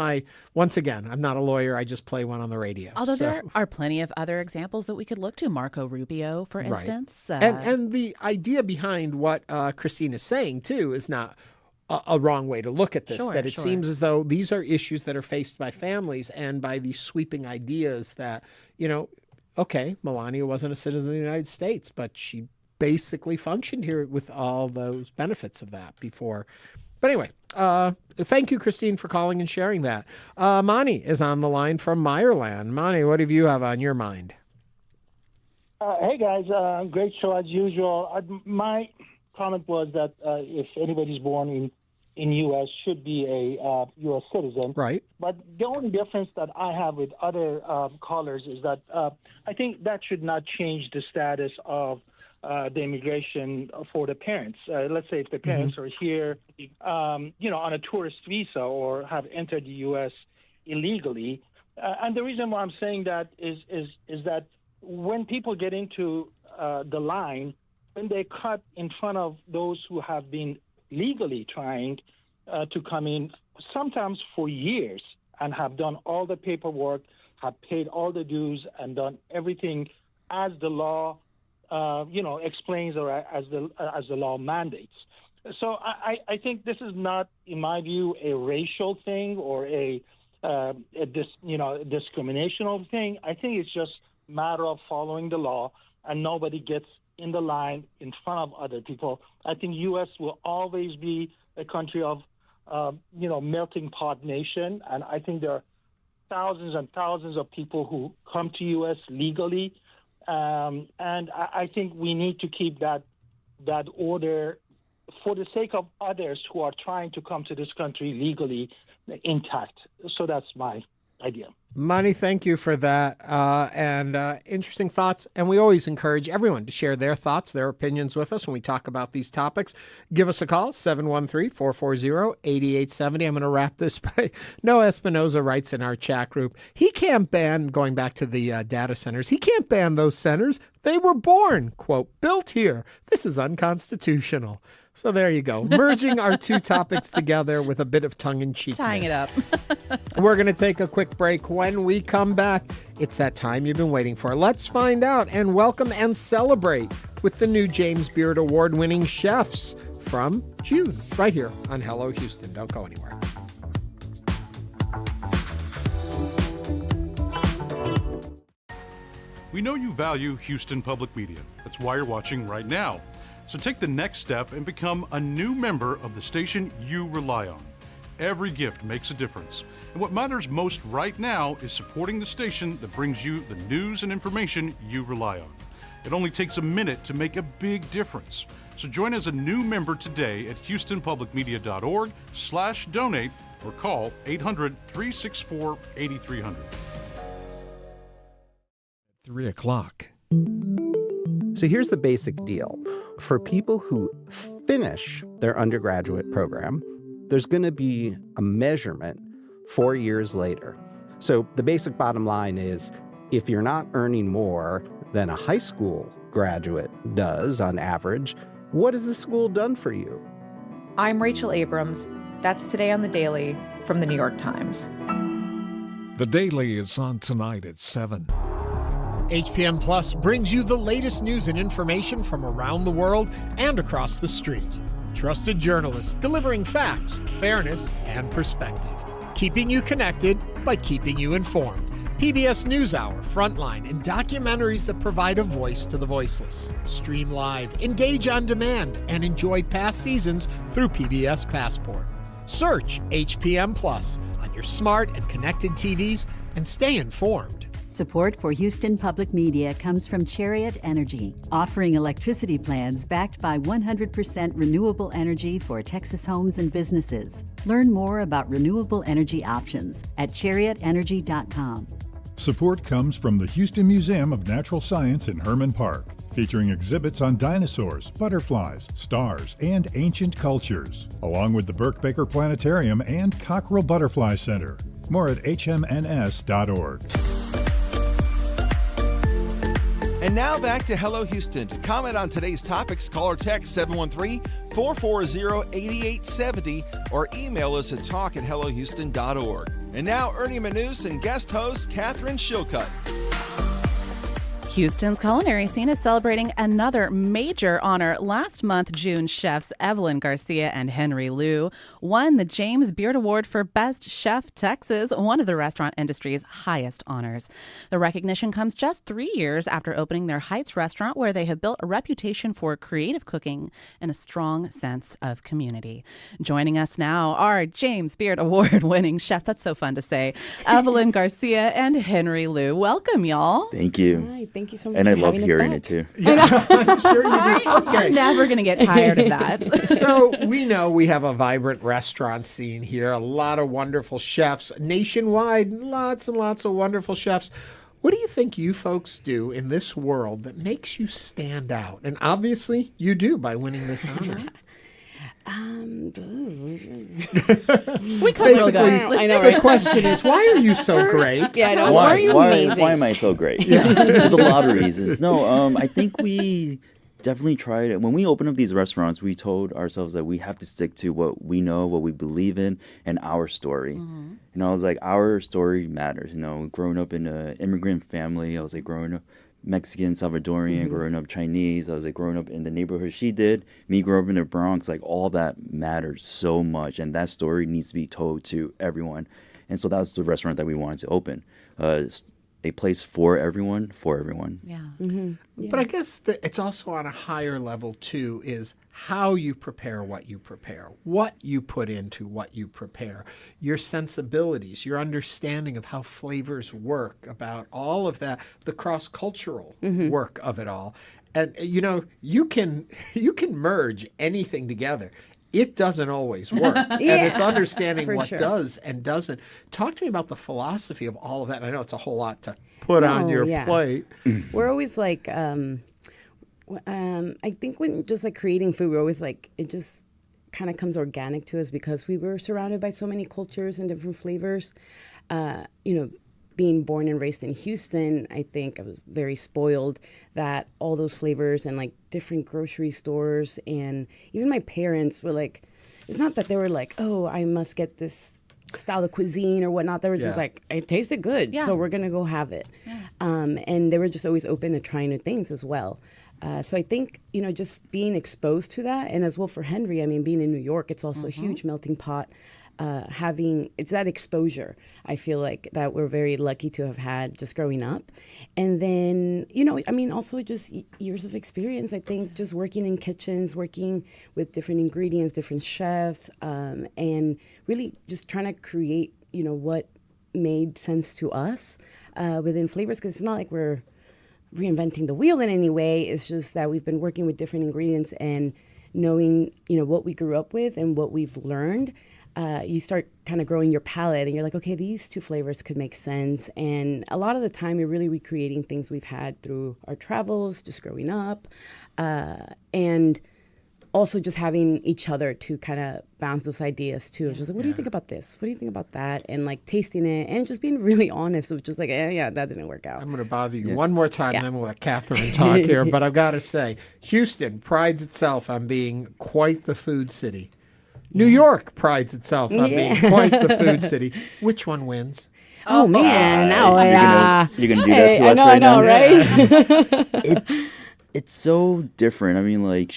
once again, I'm not a lawyer. I just play one on the radio. Although there are plenty of other examples that we could look to. Marco Rubio, for instance. Right. And the idea behind what Christine is saying, too, is not a wrong way to look at this, that it seems as though these are issues that are faced by families and by these sweeping ideas that, okay, Melania wasn't a citizen of the United States, but she basically functioned here with all those benefits of that before. But anyway, thank you, Christine, for calling and sharing that. Mani is on the line from Meyerland. Mani, what do you have on your mind? Hey, guys. Great show as usual. My comment was that if anybody's born in U.S. should be a U.S. citizen. Right. But the only difference that I have with other callers is that I think that should not change the status of the immigration for the parents. Let's say if the parents are here, on a tourist visa or have entered the U.S. illegally. And the reason why I'm saying that is that when people get into the line, when they cut in front of those who have been legally trying to come in, sometimes for years, and have done all the paperwork, have paid all the dues, and done everything as the law explains or as the law mandates. So I think this is not, in my view, a racial thing or a discriminational thing. I think it's just a matter of following the law, and nobody gets in the line in front of other people. I think U.S. will always be a country of, melting pot nation, and I think there are thousands and thousands of people who come to U.S. legally. And I think we need to keep that order for the sake of others who are trying to come to this country legally intact. So that's my idea. Mani, thank you for that. And interesting thoughts. And we always encourage everyone to share their thoughts, their opinions with us when we talk about these topics. Give us a call, 713-440-8870. I'm going to wrap this by Noah Espinoza writes in our chat group, he can't ban, going back to the data centers, he can't ban those centers. They were born, quote, built here. This is unconstitutional. So there you go. Merging our two topics together with a bit of tongue-in-cheekness. Tying it up. We're going to take a quick break. When we come back, it's that time you've been waiting for. Let's find out and welcome and celebrate with the new James Beard Award-winning chefs from June, right here on Hello Houston. Don't go anywhere. We know you value Houston Public Media. That's why you're watching right now. So take the next step and become a new member of the station you rely on. Every gift makes a difference. And what matters most right now is supporting the station that brings you the news and information you rely on. It only takes a minute to make a big difference. So join as a new member today at houstonpublicmedia.org/donate or call 800-364-8300. 3 o'clock. So here's the basic deal. For people who finish their undergraduate program, there's going to be a measurement 4 years later. So the basic bottom line is if you're not earning more than a high school graduate does on average, what has the school done for you? I'm Rachel Abrams. That's Today on the Daily from the New York Times. The Daily is on tonight at 7. HPM Plus brings you the latest news and information from around the world and across the street. Trusted journalists delivering facts, fairness, and perspective. Keeping you connected by keeping you informed. PBS NewsHour, Frontline, and documentaries that provide a voice to the voiceless. Stream live, engage on demand, and enjoy past seasons through PBS Passport. Search HPM Plus on your smart and connected TVs and stay informed. Support for Houston Public Media comes from Chariot Energy, offering electricity plans backed by 100% renewable energy for Texas homes and businesses. Learn more about renewable energy options at chariotenergy.com. Support comes from the Houston Museum of Natural Science in Herman Park, featuring exhibits on dinosaurs, butterflies, stars, and ancient cultures, along with the Burke-Baker Planetarium and Cockrell Butterfly Center. More at hmns.org. And now back to Hello Houston. To comment on today's topics, call or text 713-440-8870 or email us at talk@hellohouston.org. And now Ernie Manous and guest host Katherine Schilcutt. Houston's culinary scene is celebrating another major honor. Last month, June chefs Evelyn, Garcia, and Henry Liu won the James Beard Award for Best Chef Texas, one of the restaurant industry's highest honors. The recognition comes just 3 years after opening their Heights restaurant, where they have built a reputation for creative cooking and a strong sense of community. Joining us now are James Beard Award-winning chefs, that's so fun to say, Evelyn, Garcia, and Henry Liu. Welcome, y'all. Thank you. Hi, thank you so much. And I for love having us hearing back. it too. I'm sure you do. Okay. I'm never going to get tired of that. So we know we have a vibrant restaurant scene here, a lot of wonderful chefs nationwide, lots and lots of wonderful chefs. What do you think you folks do in this world that makes you stand out? And obviously you do by winning this honor. We could Basically, I know, the right? question is, why are you so great? Yeah, I know. Why, Why are you amazing? why am I so great? There's a lot of reasons. No, I think we definitely tried it. When we opened up these restaurants, we told ourselves that we have to stick to what we know, what we believe in, and our story. You know, I was like, our story matters. You know, growing up in an immigrant family, I was like growing up Mexican, Salvadorian, growing up Chinese. I was like growing up in the neighborhood she did. Me growing up in the Bronx, like all that matters so much. And that story needs to be told to everyone. And so that was the restaurant that we wanted to open. A place for everyone, for everyone. Yeah. Yeah. But I guess it's also on a higher level, too, is how you prepare what you prepare, what you put into what you prepare, your sensibilities, your understanding of how flavors work, about all of that, the cross-cultural work of it all. And, you know, you can merge anything together. It doesn't always work. And it's understanding what does and doesn't. Talk to me about the philosophy of all of that. And I know it's a whole lot to put on your plate. We're always like, I think when just like creating food, we're always like, it just kind of comes organic to us because we were surrounded by so many cultures and different flavors. You know, being born and raised in Houston, I think I was very spoiled that all those flavors and like different grocery stores, and even my parents were like, it's not that they were like, oh, I must get this style of cuisine or whatnot. They were just like, it tasted good, so we're going to go have it. And they were just always open to trying new things as well. So I think, you know, just being exposed to that, and as well for Henry, I mean, being in New York, it's also a huge melting pot. It's that exposure, I feel like, that we're very lucky to have had just growing up. And then, you know, I mean, also just years of experience, I think, just working in kitchens, working with different ingredients, different chefs, and really just trying to create, you know, what made sense to us within flavors, because it's not like we're reinventing the wheel in any way. It's just that we've been working with different ingredients and knowing, you know, what we grew up with and what we've learned. You start kind of growing your palate and you're like, okay, these two flavors could make sense. And a lot of the time you're really recreating things we've had through our travels, just growing up. And also just having each other to kind of bounce those ideas too. Just like, what do you think about this? What do you think about that? And like tasting it and just being really honest of just like, yeah, that didn't work out. I'm going to bother you one more time, and then we'll let Katherine talk here. But I've got to say, Houston prides itself on being quite the food city. New York prides itself on being quite the food city. Which one wins? Oh man, you're gonna do that to us right now. Right? It's so different. I mean, like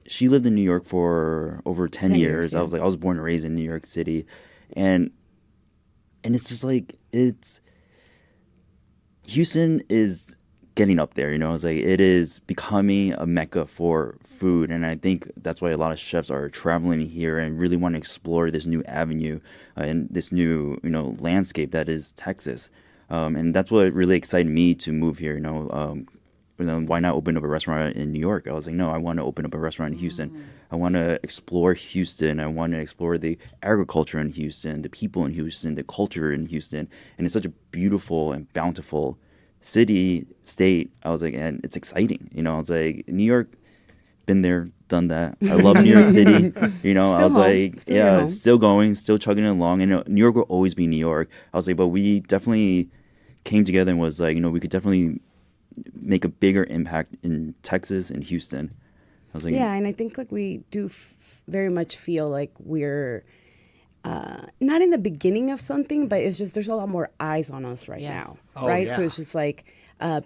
she lived in New York for over 10 years. I was born and raised in New York City, and it's just like Houston is getting up there, you know. It's like it is becoming a mecca for food, and I think that's why a lot of chefs are traveling here and really want to explore this new avenue and this new, you know, landscape that is Texas. And that's what really excited me to move here. You know, why not open up a restaurant in New York? I was like, no, I want to open up a restaurant in Houston. I want to explore Houston. I want to explore the agriculture in Houston, the people in Houston, the culture in Houston. And it's such a beautiful and bountiful city, state. I was like, and it's exciting. I was like, New York, been there, done that. I love New York City. I was like, it's still going, still chugging along. And New York will always be New York. I was like, but we definitely came together and was like, we could definitely make a bigger impact in Texas and Houston. I was like, yeah, and I think like we do very much feel like we're not in the beginning of something, but it's just there's a lot more eyes on us right now, right? So it's just like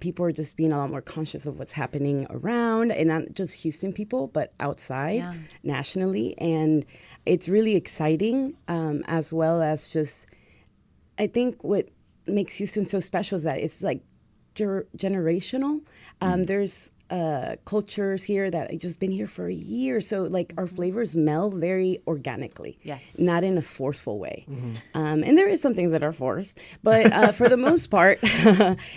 people are just being a lot more conscious of what's happening around, and not just Houston people, but outside nationally, and it's really exciting, as well as just I think what makes Houston so special is that it's like generational. There's cultures here that have just been here for a year, so like our flavors meld very organically, not in a forceful way. And there is some things that are forced, but for the most part,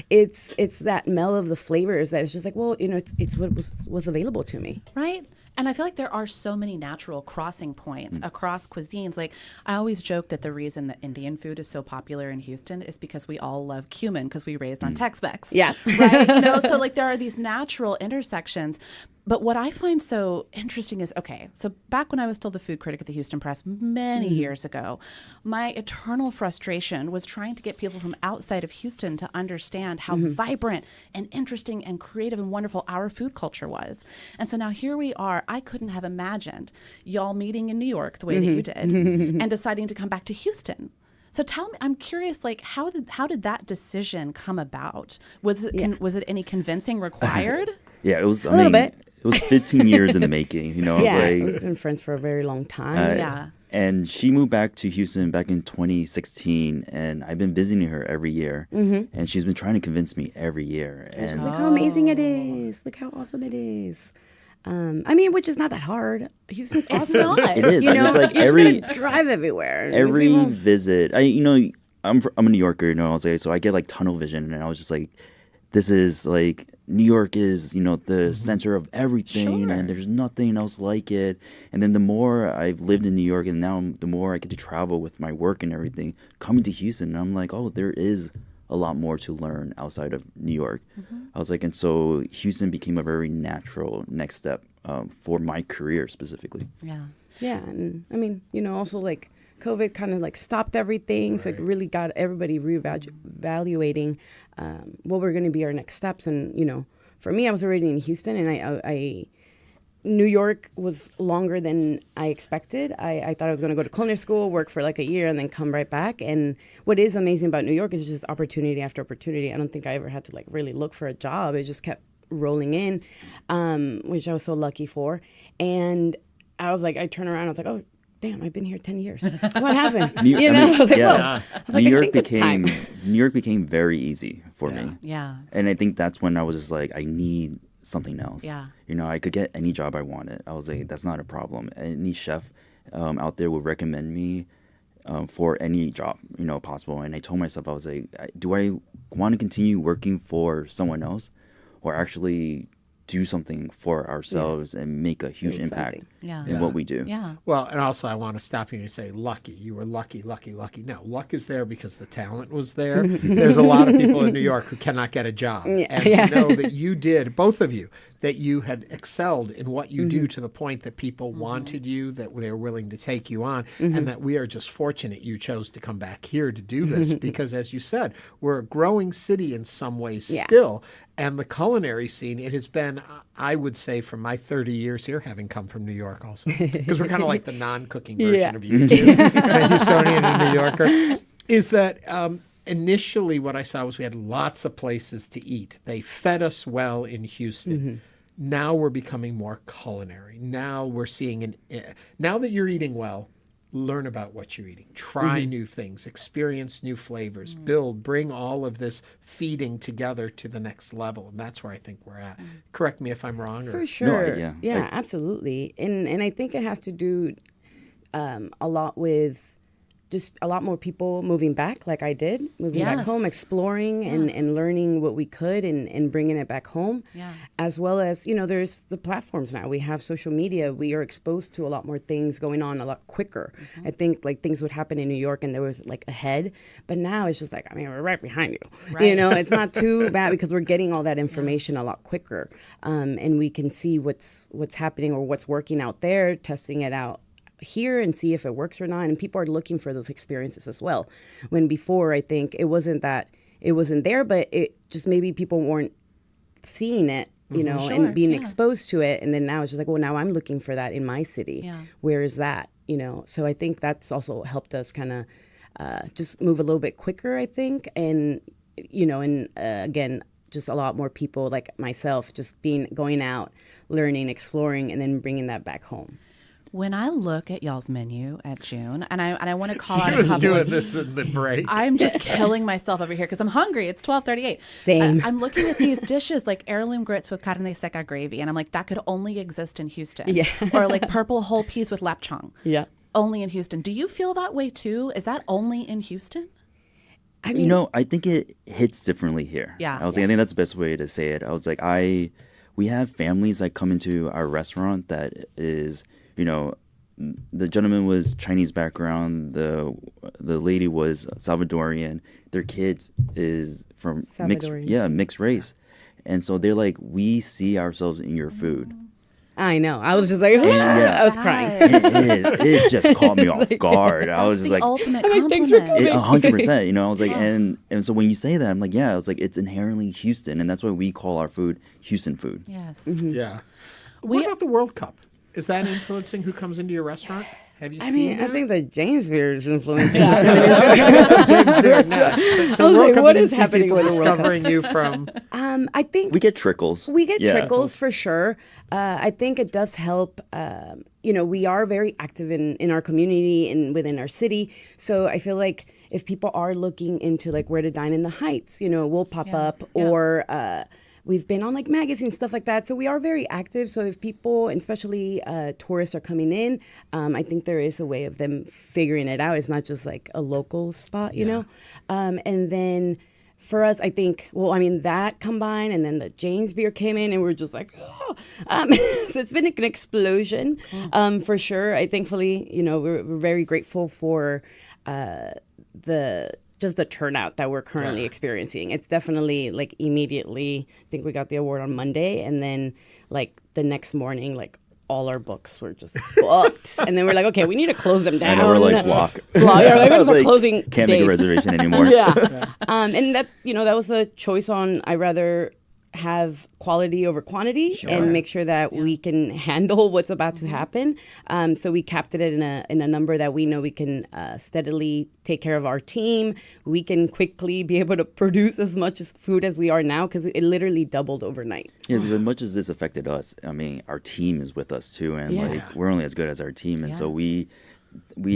it's that meld of the flavors that is just like, well, it's what was available to me, right? And I feel like there are so many natural crossing points across cuisines. Like, I always joke that the reason that Indian food is so popular in Houston is because we all love cumin because we raised on Tex-Mex. Yeah. Right? So like there are these natural intersections. But what I find so interesting is, so back when I was still the food critic at the Houston Press many years ago, my eternal frustration was trying to get people from outside of Houston to understand how vibrant and interesting and creative and wonderful our food culture was. And so now here we are. I couldn't have imagined y'all meeting in New York the way that you did and deciding to come back to Houston. So tell me, I'm curious, like, how did that decision come about? Was it any convincing required? Yeah, it was a little bit. It was 15 years in the making. We've been friends for a very long time. And she moved back to Houston back in 2016, and I've been visiting her every year. And she's been trying to convince me every year. And look how amazing it is! Look how awesome it is! Which is not that hard. Houston's awesome. It's not. It is. It's like you're every just gonna drive everywhere. Every visit, I'm a New Yorker. I was like, so I get like tunnel vision, and I was just like, this is like. New York is, the center of everything, and there's nothing else like it. And then the more I've lived in New York, and now the more I get to travel with my work and everything, coming to Houston, and I'm like, oh, there is a lot more to learn outside of New York. I was like, and so Houston became a very natural next step for my career specifically. Yeah, and also like COVID kind of like stopped everything, so it really got everybody reevaluating what were going to be our next steps. And for me, I was already in Houston, and I New York was longer than I expected. I thought I was going to go to culinary school, work for like a year, and then come right back. And what is amazing about New York is just opportunity after opportunity. I don't think I ever had to like really look for a job. It just kept rolling in, which I was so lucky for. And I was like, I turned around, I was like, oh, damn, I've been here 10 years. What happened? New York became very easy for me. Yeah. And I think that's when I was just like, I need something else. Yeah. I could get any job I wanted. I was like, that's not a problem. Any chef out there would recommend me for any job, possible. And I told myself, I was like, do I want to continue working for someone else or actually do something for ourselves and make a huge impact in what we do. Yeah. Well, and also I want to stop you and say lucky. You were lucky. No, luck is there because the talent was there. There's a lot of people in New York who cannot get a job. And to know that you did, both of you, that you had excelled in what you do to the point that people wanted you, that they were willing to take you on, and that we are just fortunate you chose to come back here to do this because, as you said, we're a growing city in some ways still. And the culinary scene, it has been, I would say, for my 30 years here, having come from New York also, because we're kind of like the non-cooking version of you two, a Houstonian and a New Yorker, is that initially what I saw was we had lots of places to eat. They fed us well in Houston. Now we're becoming more culinary. Now we're seeing, now that you're eating well, learn about what you're eating, try new things, experience new flavors, bring all of this feeding together to the next level. And that's where I think we're at. Correct me if I'm wrong. For sure. No, absolutely. And I think it has to do a lot with just a lot more people moving back like I did, moving back Yes. home, exploring and learning what we could and bringing it back home. Yeah. As well as, you know, there's the platforms now. We have social media. We are exposed to a lot more things going on a lot quicker. I think like things would happen in New York and there was like ahead, but now it's just like, I mean, we're right behind you. Right. You know, it's not too bad because we're getting all that information a lot quicker. And we can see what's happening or what's working out there, testing it out here and see if it works or not. And people are looking for those experiences as well. When before, I think it wasn't there, but it just maybe people weren't seeing it, you know, and being exposed to it. And then now it's just like, well, now I'm looking for that in my city. Yeah. Where is that? You know, so I think that's also helped us kind of just move a little bit quicker, I think. And, you know, and again, just a lot more people like myself just going out, learning, exploring, and then bringing that back home. When I look at y'all's menu at June, and I want to call out She a was couple doing of, this in the break. I'm just killing myself over here because I'm hungry. It's 12:38. Same. I'm looking at these dishes like heirloom grits with carne seca gravy, and I'm like, that could only exist in Houston. Yeah. Or like purple whole peas with lapchang. Yeah. Only in Houston. Do you feel that way too? Is that only in Houston? I mean, You know, I think it hits differently here. Yeah. I think that's the best way to say it. I was like, we have families that come into our restaurant that is, you know, the gentleman was Chinese background, the lady was Salvadorian, their kids is from mixed race. And so they're like, we see ourselves in your food. I know. I was just like, yeah. I was crying. It just caught me off guard. I was just like, ultimate thanks for compliment. coming. 100%. You know, I was like, and so when you say that, I'm like, yeah, it's like it's inherently Houston, and that's why we call our food Houston food. Yes. Yeah. What about the World Cup? Is that influencing who comes into your restaurant? Have you I seen mean, that? I think the James Beard is influencing. James Beard next. So I was we'll like, come what in and is see happening people with the World Cup? discovering you from... I think We get trickles. we get Yeah. trickles for sure. I think it does help. You know, we are very active in our community and within our city. So I feel like if people are looking into like where to dine in the Heights, you know, we'll pop up or we've been on like magazines, stuff like that. So we are very active. So if people, and especially tourists, are coming in, I think there is a way of them figuring it out. It's not just like a local spot, you know? And then for us, I think, well, I mean, that combined and then the James Beer came in and we're just like, oh. So it's been an explosion for sure. Thankfully, you know, we're very grateful for the turnout that we're currently experiencing. It's definitely like immediately, I think we got the award on Monday, and then like the next morning, like all our books were just booked. And then we're like, okay, we need to close them down. I know, we're like, block. Yeah, we're like, we're closing can't days. make a reservation anymore. And that's, you know, that was a choice on, I rather have quality over quantity and make sure that we can handle what's about to happen. So we capped it in a number that we know we can steadily take care of our team. We can quickly be able to produce as much food as we are now because it literally doubled overnight. Yeah, because as much as this affected us, I mean, our team is with us too, and like we're only as good as our team, and so we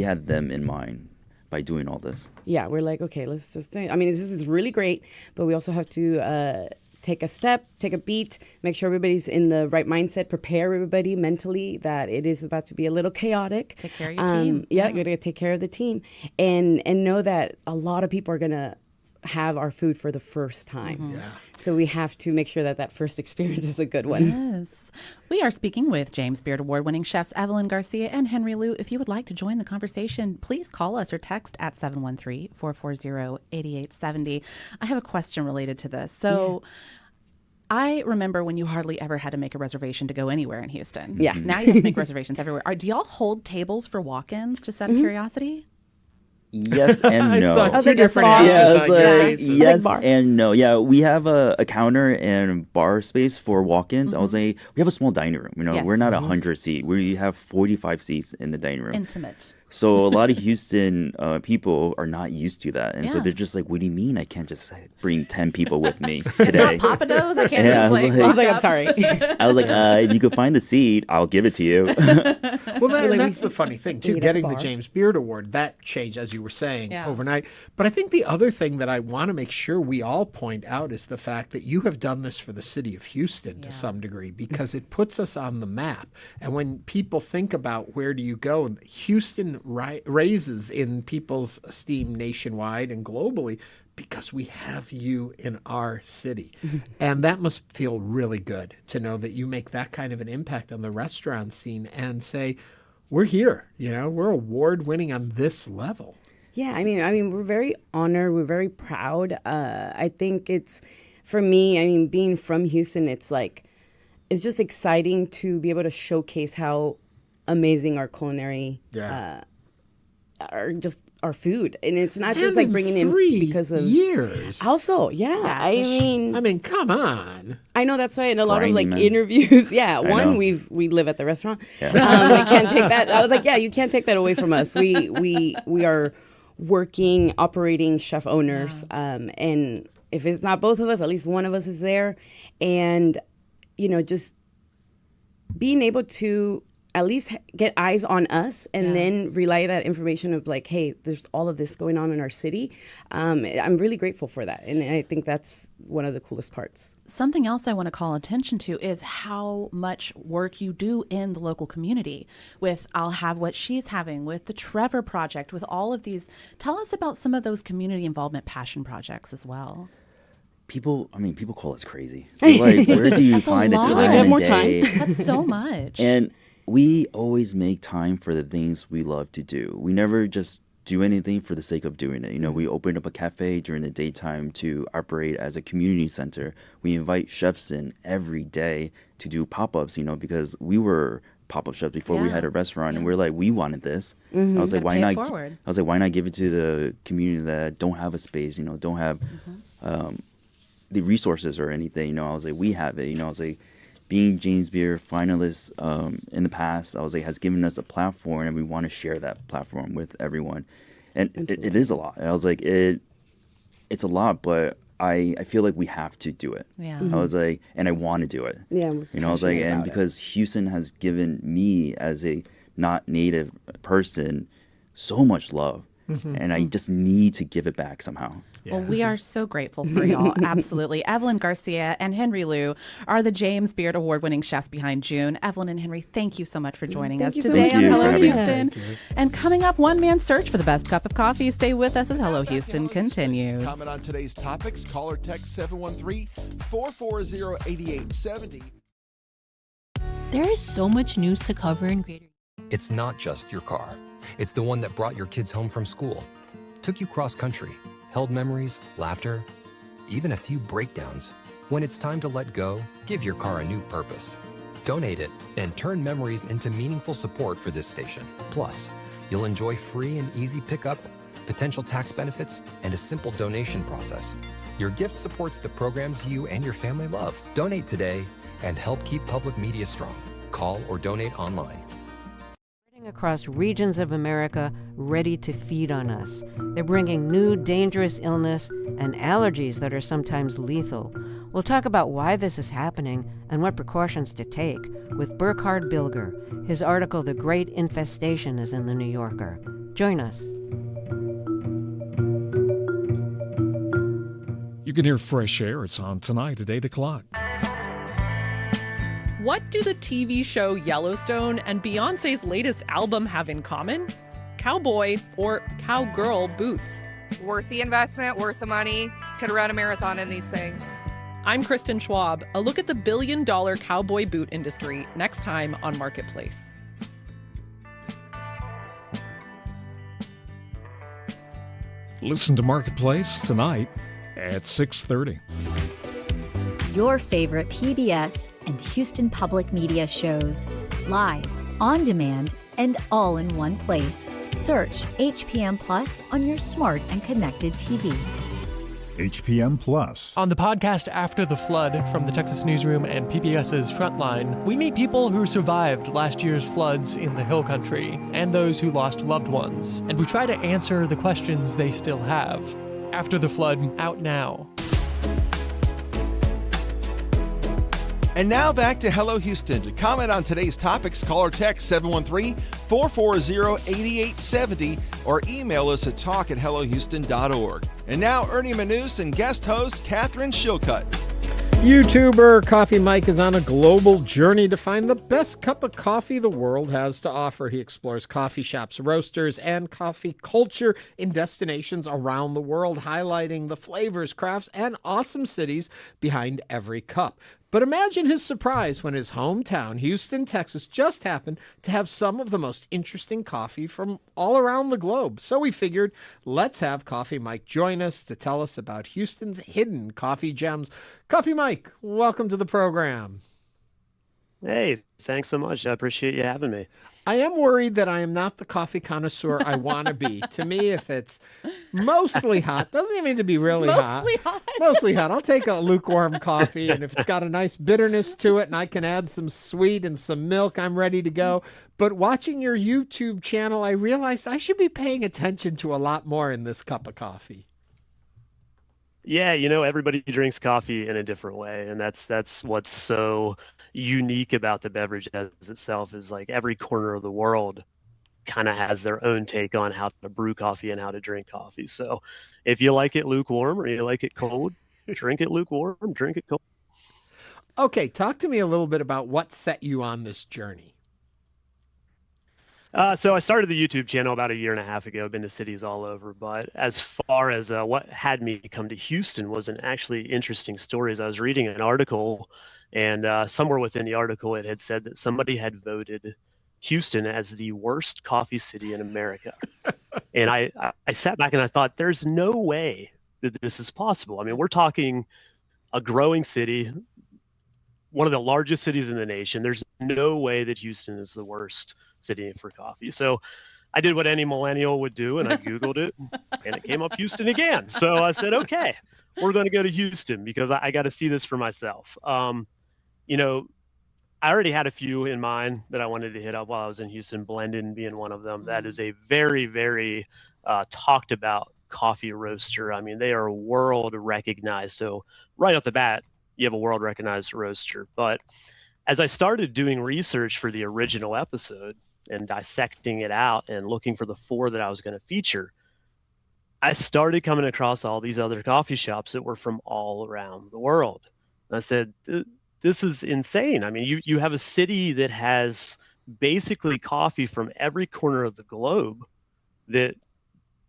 had them in mind by doing all this. Yeah, we're like, okay, let's just. I mean, this is really great, but we also have to. Take a step, take a beat, make sure everybody's in the right mindset, prepare everybody mentally that it is about to be a little chaotic. Take care of your team. Yeah, you're going to take care of the team. And know that a lot of people are going to have our food for the first time. Yeah. So we have to make sure that first experience is a good one. Yes. We are speaking with James Beard Award-winning chefs Evelyn Garcia and Henry Liu. If you would like to join the conversation, please call us or text at 713-440-8870. I have a question related to this. So I remember when you hardly ever had to make a reservation to go anywhere in Houston. Yeah. Now you have to make reservations everywhere. Do y'all hold tables for walk-ins, just out of curiosity? Yes and no. I saw two different answers on your faces. Yes and no. Yeah, we have a counter and bar space for walk-ins. I was like, we have a small dining room. You know, we're not 100 seat. We have 45 seats in the dining room. Intimate. So a lot of Houston people are not used to that, and so they're just like, "What do you mean I can't just bring 10 people with me today?" It's not Papados. I can't just like walk I'm up. sorry. I was like, "If you could find the seat, I'll give it to you." Well, that's the funny thing, too. Getting the James Beard Award, that changed, as you were saying, overnight. But I think the other thing that I want to make sure we all point out is the fact that you have done this for the city of Houston to some degree, because it puts us on the map. And when people think about where do you go, Houston raises in people's esteem nationwide and globally because we have you in our city. And that must feel really good to know that you make that kind of an impact on the restaurant scene and say, we're here, we're award winning on this level. Yeah, I mean, we're very honored. We're very proud. I think it's, for me, being from Houston, it's just exciting to be able to showcase how amazing our culinary our food, and it's not just bringing in because of years. Also, I mean, come on. I know that's why in a lot of interviews. We live at the restaurant. Yeah. I can't take that. I was like, you can't take that away from us. We are working, operating chef owners, and if it's not both of us, at least one of us is there, and just being able to at least get eyes on us and then relay that information of hey, there's all of this going on in our city. I'm really grateful for that. And I think that's one of the coolest parts. Something else I want to call attention to is how much work you do in the local community with I'll Have What She's Having, with the Trevor Project, with all of these. Tell us about some of those community involvement passion projects as well. People call us crazy. They're like, where do you find the time and day? That's so much. And we always make time for the things we love to do. We never just do anything for the sake of doing it. We opened up a cafe during the daytime to operate as a community center. We invite chefs in every day to do pop-ups, because we were pop-up chefs before we had a restaurant, and we're like, we wanted this. I was like, why not give it to the community that don't have a space, don't have the resources or anything. I was like, we have it. I was like, being James Beard finalists in the past, I was like, has given us a platform, and we want to share that platform with everyone. And it is a lot. And I was like, it's a lot, but I feel like we have to do it. Yeah. I was like, and I want to do it. Yeah. I was like, and because Houston has given me as a not native person so much love, and I just need to give it back somehow. Well, we are so grateful for y'all. Absolutely. Evelyn Garcia and Henry Liu are the James Beard Award-winning chefs behind June. Evelyn and Henry, thank you so much for joining us today on Hello Houston. And coming up, one man's search for the best cup of coffee. Stay with us as Hello Houston continues. Comment on today's topics. Call or text 713-440-8870. There is so much news to cover in Greater. It's not just your car. It's the one that brought your kids home from school, took you cross-country, held memories, laughter, even a few breakdowns. When it's time to let go, give your car a new purpose. Donate it and turn memories into meaningful support for this station. Plus, you'll enjoy free and easy pickup, potential tax benefits, and a simple donation process. Your gift supports the programs you and your family love. Donate today and help keep public media strong. Call or donate online. Across regions of America, ready to feed on us. They're bringing new dangerous illness and allergies that are sometimes lethal. We'll talk about why this is happening and what precautions to take with Burkhard Bilger. His article, The Great Infestation, is in The New Yorker. Join us. You can hear Fresh Air. It's on tonight at 8 o'clock. What do the TV show Yellowstone and Beyoncé's latest album have in common? Cowboy or cowgirl boots. Worth the investment, worth the money. Could run a marathon in these things. I'm Kristen Schwab. A look at the billion-dollar cowboy boot industry next time on Marketplace. Listen to Marketplace tonight at 6:30. Your favorite PBS and Houston Public Media shows, live, on demand, and all in one place. Search HPM Plus on your smart and connected TVs. HPM Plus. On the podcast After the Flood from the Texas Newsroom and PBS's Frontline, we meet people who survived last year's floods in the Hill Country and those who lost loved ones, and we try to answer the questions they still have. After the Flood, out now. And now back to Hello Houston. To comment on today's topics, call or text 713-440-8870 or email us at talk@hellohouston.org. And now Ernie Manous and guest host Katherine Schilcutt. YouTuber Coffee Mike is on a global journey to find the best cup of coffee the world has to offer. He explores coffee shops, roasters, and coffee culture in destinations around the world, highlighting the flavors, crafts, and awesome cities behind every cup. But imagine his surprise when his hometown, Houston, Texas, just happened to have some of the most interesting coffee from all around the globe. So we figured, let's have Coffee Mike join us to tell us about Houston's hidden coffee gems. Coffee Mike, welcome to the program. Hey, thanks so much. I appreciate you having me. I am worried that I am not the coffee connoisseur I want to be. To me, if it's mostly hot, doesn't even need to be really Mostly hot. Mostly hot. I'll take a lukewarm coffee, and if it's got a nice bitterness to it and I can add some sweet and some milk, I'm ready to go. But watching your YouTube channel, I realized I should be paying attention to a lot more in this cup of coffee. Yeah, you know, everybody drinks coffee in a different way, and that's what's so unique about the beverage as itself is like every corner of the world kind of has their own take on how to brew coffee and how to drink coffee. So if you like it lukewarm or you like it cold, drink it lukewarm, drink it cold. Okay, talk to me a little bit about what set you on this journey. So I started the YouTube channel about 1.5 years ago. I've been to cities all over, but as far as what had me come to Houston was an actually interesting story. As I was reading an article, and somewhere within the article, it had said that somebody had voted Houston as the worst coffee city in America. And I sat back and I thought, there's no way that this is possible. I mean, we're talking a growing city, one of the largest cities in the nation. There's no way that Houston is the worst city for coffee. So I did what any millennial would do, and I Googled it, and it came up Houston again. So I said, okay, we're going to go to Houston because I got to see this for myself. You know, I already had a few in mind that I wanted to hit up while I was in Houston, Blendon being one of them. That is a very, very talked about coffee roaster. I mean, they are world recognized. So right off the bat, you have a world recognized roaster. But as I started doing research for the original episode and dissecting it out and looking for the 4 that I was going to feature, I started coming across all these other coffee shops that were from all around the world. And I said, this is insane. I mean, you have a city that has basically coffee from every corner of the globe that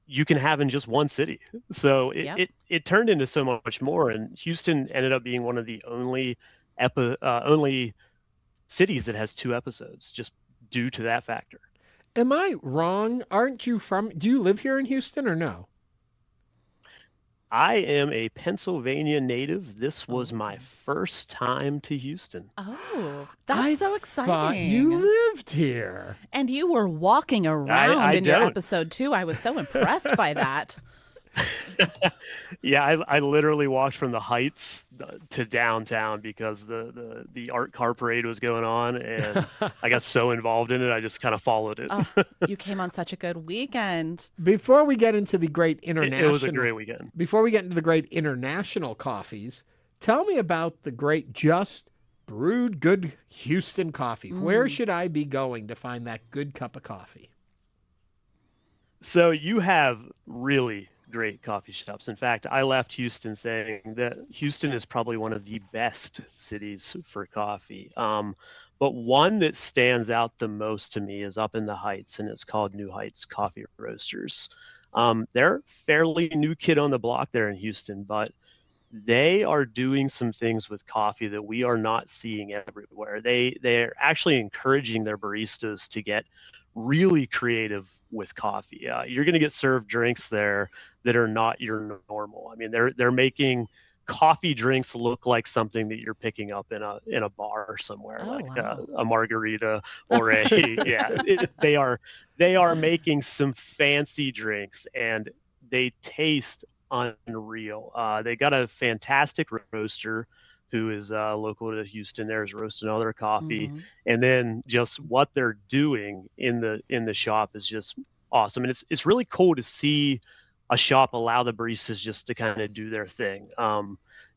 you can have in just one city. So it turned into so much more. And Houston ended up being one of the only cities that has 2 episodes just due to that factor. Am I wrong? Do you live here in Houston or no? I am a Pennsylvania native. This was my first time to Houston. Oh, that's so exciting. I thought you lived here. And you were walking around in your episode too. I was so impressed by that. Yeah, I literally walked from the Heights to downtown because the art car parade was going on, and I got so involved in it, I just kind of followed it. You came on such a good weekend. Before we get into the great international, it was a great weekend. Before we get into the great international coffees, tell me about the great Just Brewed Good Houston coffee. Where should I be going to find that good cup of coffee? So you have really great coffee shops. In fact, I left Houston saying that Houston is probably one of the best cities for coffee. But one that stands out the most to me is up in the Heights, and it's called New Heights Coffee Roasters. They're fairly new kid on the block there in Houston, but they are doing some things with coffee that we are not seeing everywhere. They're actually encouraging their baristas to get really creative with coffee. You're going to get served drinks there that are not your normal. I mean, they're making coffee drinks look like something that you're picking up in a bar somewhere, a margarita or they are making some fancy drinks, and they taste unreal. They got a fantastic roaster who is local to Houston. There's roasting all their coffee, and then just what they're doing in the shop is just awesome. And it's really cool to see a shop allow the baristas just to kind of do their thing,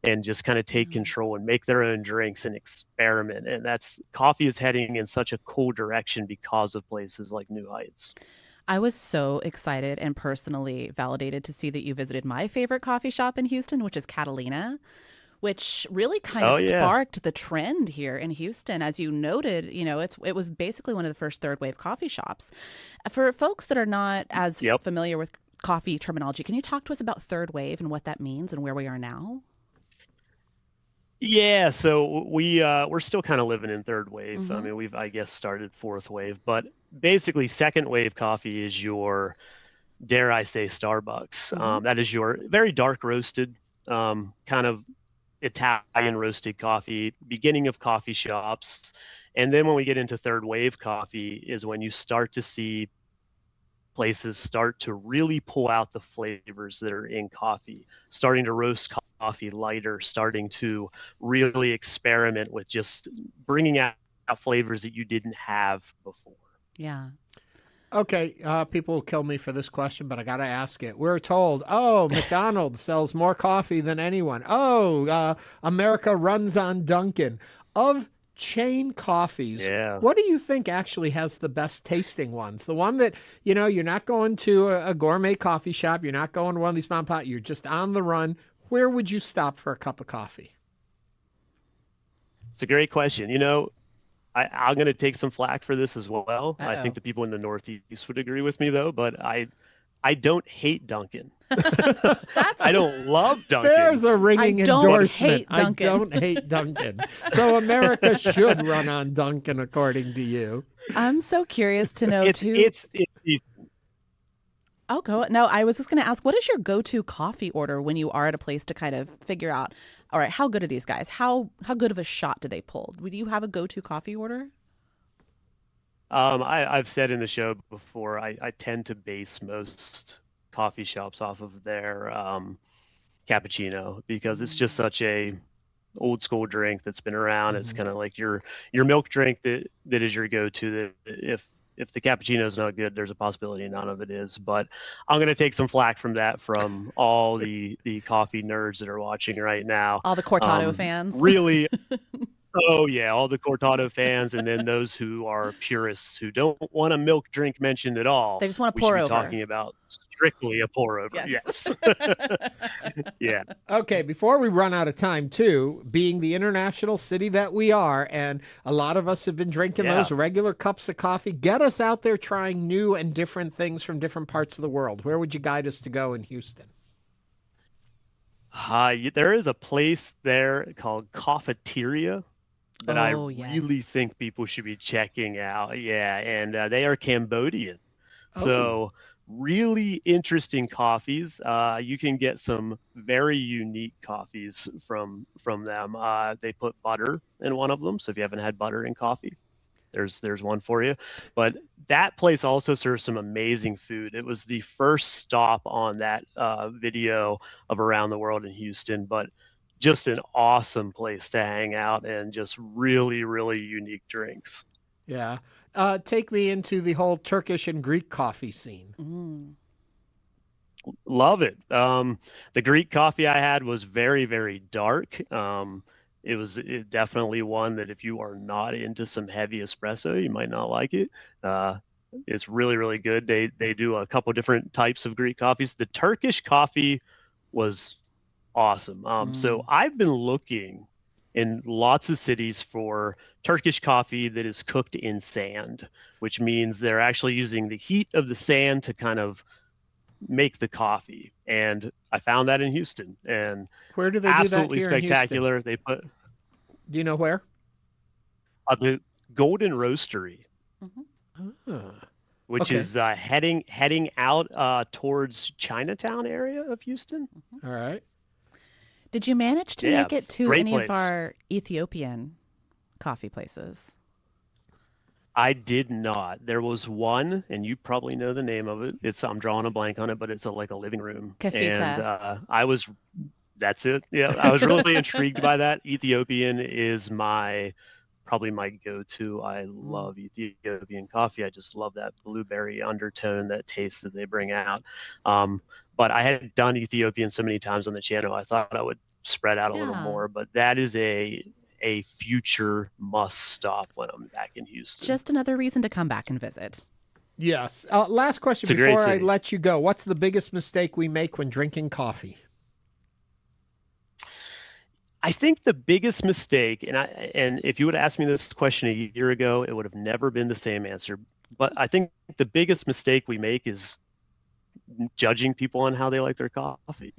and just kind of take control and make their own drinks and experiment. And coffee is heading in such a cool direction because of places like New Heights. I was so excited and personally validated to see that you visited my favorite coffee shop in Houston, which is Catalina. which really kind of sparked the trend here in Houston. As you noted, it was basically one of the first third wave coffee shops. For folks that are not as familiar with coffee terminology, can you talk to us about third wave and what that means and where we are now? Yeah, so we're still kind of living in third wave. I mean, we've, I guess, started fourth wave, but basically second wave coffee is your, dare I say, Starbucks. That is your very dark roasted, kind of Italian roasted coffee, beginning of coffee shops. And then when we get into third wave coffee is when you start to see places start to really pull out the flavors that are in coffee, starting to roast coffee lighter, starting to really experiment with just bringing out flavors that you didn't have before. Yeah. Okay, people will kill me for this question, but I got to ask it. We're told, McDonald's sells more coffee than anyone. America runs on Dunkin'. Of chain coffees, what do you think actually has the best tasting ones? The one that, you're not going to a gourmet coffee shop, you're not going to one of these mom and pop, you're just on the run. Where would you stop for a cup of coffee? It's a great question. I'm going to take some flack for this as well. I think the people in the Northeast would agree with me, though, but I don't hate Dunkin'. I don't love Dunkin'. There's a ringing endorsement. I don't hate Dunkin'. So America should run on Dunkin', according to you. I'm so curious to know, too. It's Oh, go. No, I was just going to ask, what is your go-to coffee order when you are at a place to kind of figure out, all right, how good are these guys? How good of a shot do they pull? Do you have a go-to coffee order? I've said in the show before, I tend to base most coffee shops off of their cappuccino because it's just such a old school drink that's been around. It's kind of like your milk drink that is your go-to. That if the cappuccino is not good, there's a possibility none of it is. But I'm going to take some flack from all the coffee nerds that are watching right now. All the Cortado fans. Really. Oh, yeah, all the Cortado fans, and then those who are purists who don't want a milk drink mentioned at all. They just want to pour over. Talking about strictly a pour over. Yes. Yeah. Okay, before we run out of time, too, being the international city that we are, and a lot of us have been drinking those regular cups of coffee, get us out there trying new and different things from different parts of the world. Where would you guide us to go in Houston? There is a place there called Cafeteria that I really think people should be checking out. Yeah, and they are Cambodian. So really interesting coffees. You can get some very unique coffees from them. They put butter in one of them. So if you haven't had butter in coffee, there's one for you. But that place also serves some amazing food. It was the first stop on that video of Around the World in Houston, but just an awesome place to hang out and just really, really unique drinks. Yeah. Take me into the whole Turkish and Greek coffee scene. Love it. The Greek coffee I had was very, very dark. It was definitely one that if you are not into some heavy espresso, you might not like it. It's really, really good. They do a couple different types of Greek coffees. The Turkish coffee was awesome. So I've been looking in lots of cities for Turkish coffee that is cooked in sand, which means they're actually using the heat of the sand to kind of make the coffee. And I found that in Houston. And where do they do that here spectacular. In Houston? They put. Do you know where? The Golden Roastery, which is heading out towards Chinatown area of Houston. All right. Did you manage to make it to any of our Ethiopian coffee places? I did not. There was one, and you probably know the name of it. I'm drawing a blank on it, but it's like a living room. Kafita. And that's it. Yeah, I was really intrigued by that. Ethiopian is probably my go-to. I love Ethiopian coffee. I just love that blueberry undertone, that taste that they bring out. But I had done Ethiopian so many times on the channel, I thought I would spread out a little more. But that is a future must stop when I'm back in Houston. Just another reason to come back and visit. Yes. Last question before I let you go. What's the biggest mistake we make when drinking coffee? I think the biggest mistake, and if you would ask me this question a year ago, it would have never been the same answer. But I think the biggest mistake we make is judging people on how they like their coffee.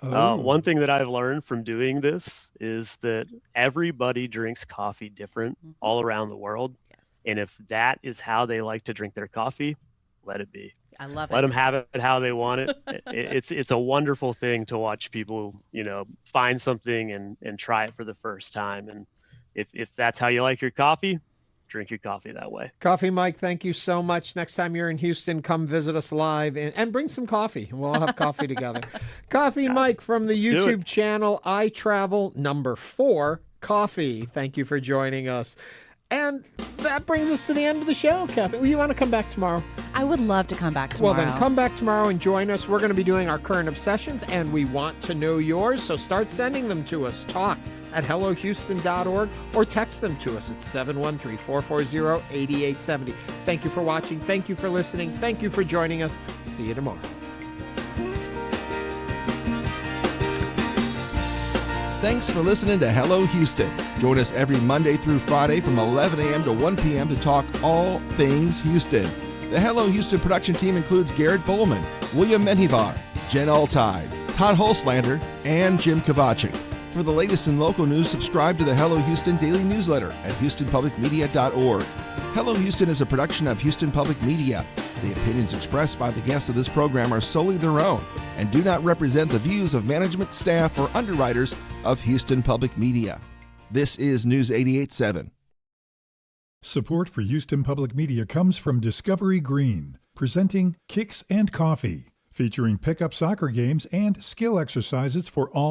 One thing that I've learned from doing this is that everybody drinks coffee different all around the world. Yes. And if that is how they like to drink their coffee, let it be. I love it. Let them have it how they want it. It's a wonderful thing to watch people, find something and try it for the first time. And if that's how you like your coffee, drink your coffee that way. Coffee Mike, thank you so much. Next time you're in Houston, come visit us live and bring some coffee. We'll all have coffee together. Coffee Mike from the YouTube channel I Travel #4 Coffee. Thank you for joining us. And that brings us to the end of the show, Kathy. You want to come back tomorrow? I would love to come back tomorrow. Well, then come back tomorrow and join us. We're going to be doing our current obsessions, and we want to know yours, so start sending them to us. Talk at hellohouston.org or text them to us at 713-440-8870. Thank you for watching. Thank you for listening. Thank you for joining us. See you tomorrow. Thanks for listening to Hello Houston. Join us every Monday through Friday from 11 a.m. to 1 p.m. to talk all things Houston. The Hello Houston production team includes Garrett Bowman, William Menjivar, Jen Altide, Todd Holslander, and Jim Kavacik. For the latest in local news, subscribe to the Hello Houston daily newsletter at houstonpublicmedia.org. Hello Houston is a production of Houston Public Media. The opinions expressed by the guests of this program are solely their own and do not represent the views of management, staff, or underwriters of Houston Public Media. This is News 88.7. Support for Houston Public Media comes from Discovery Green, presenting Kicks and Coffee, featuring pickup soccer games and skill exercises for all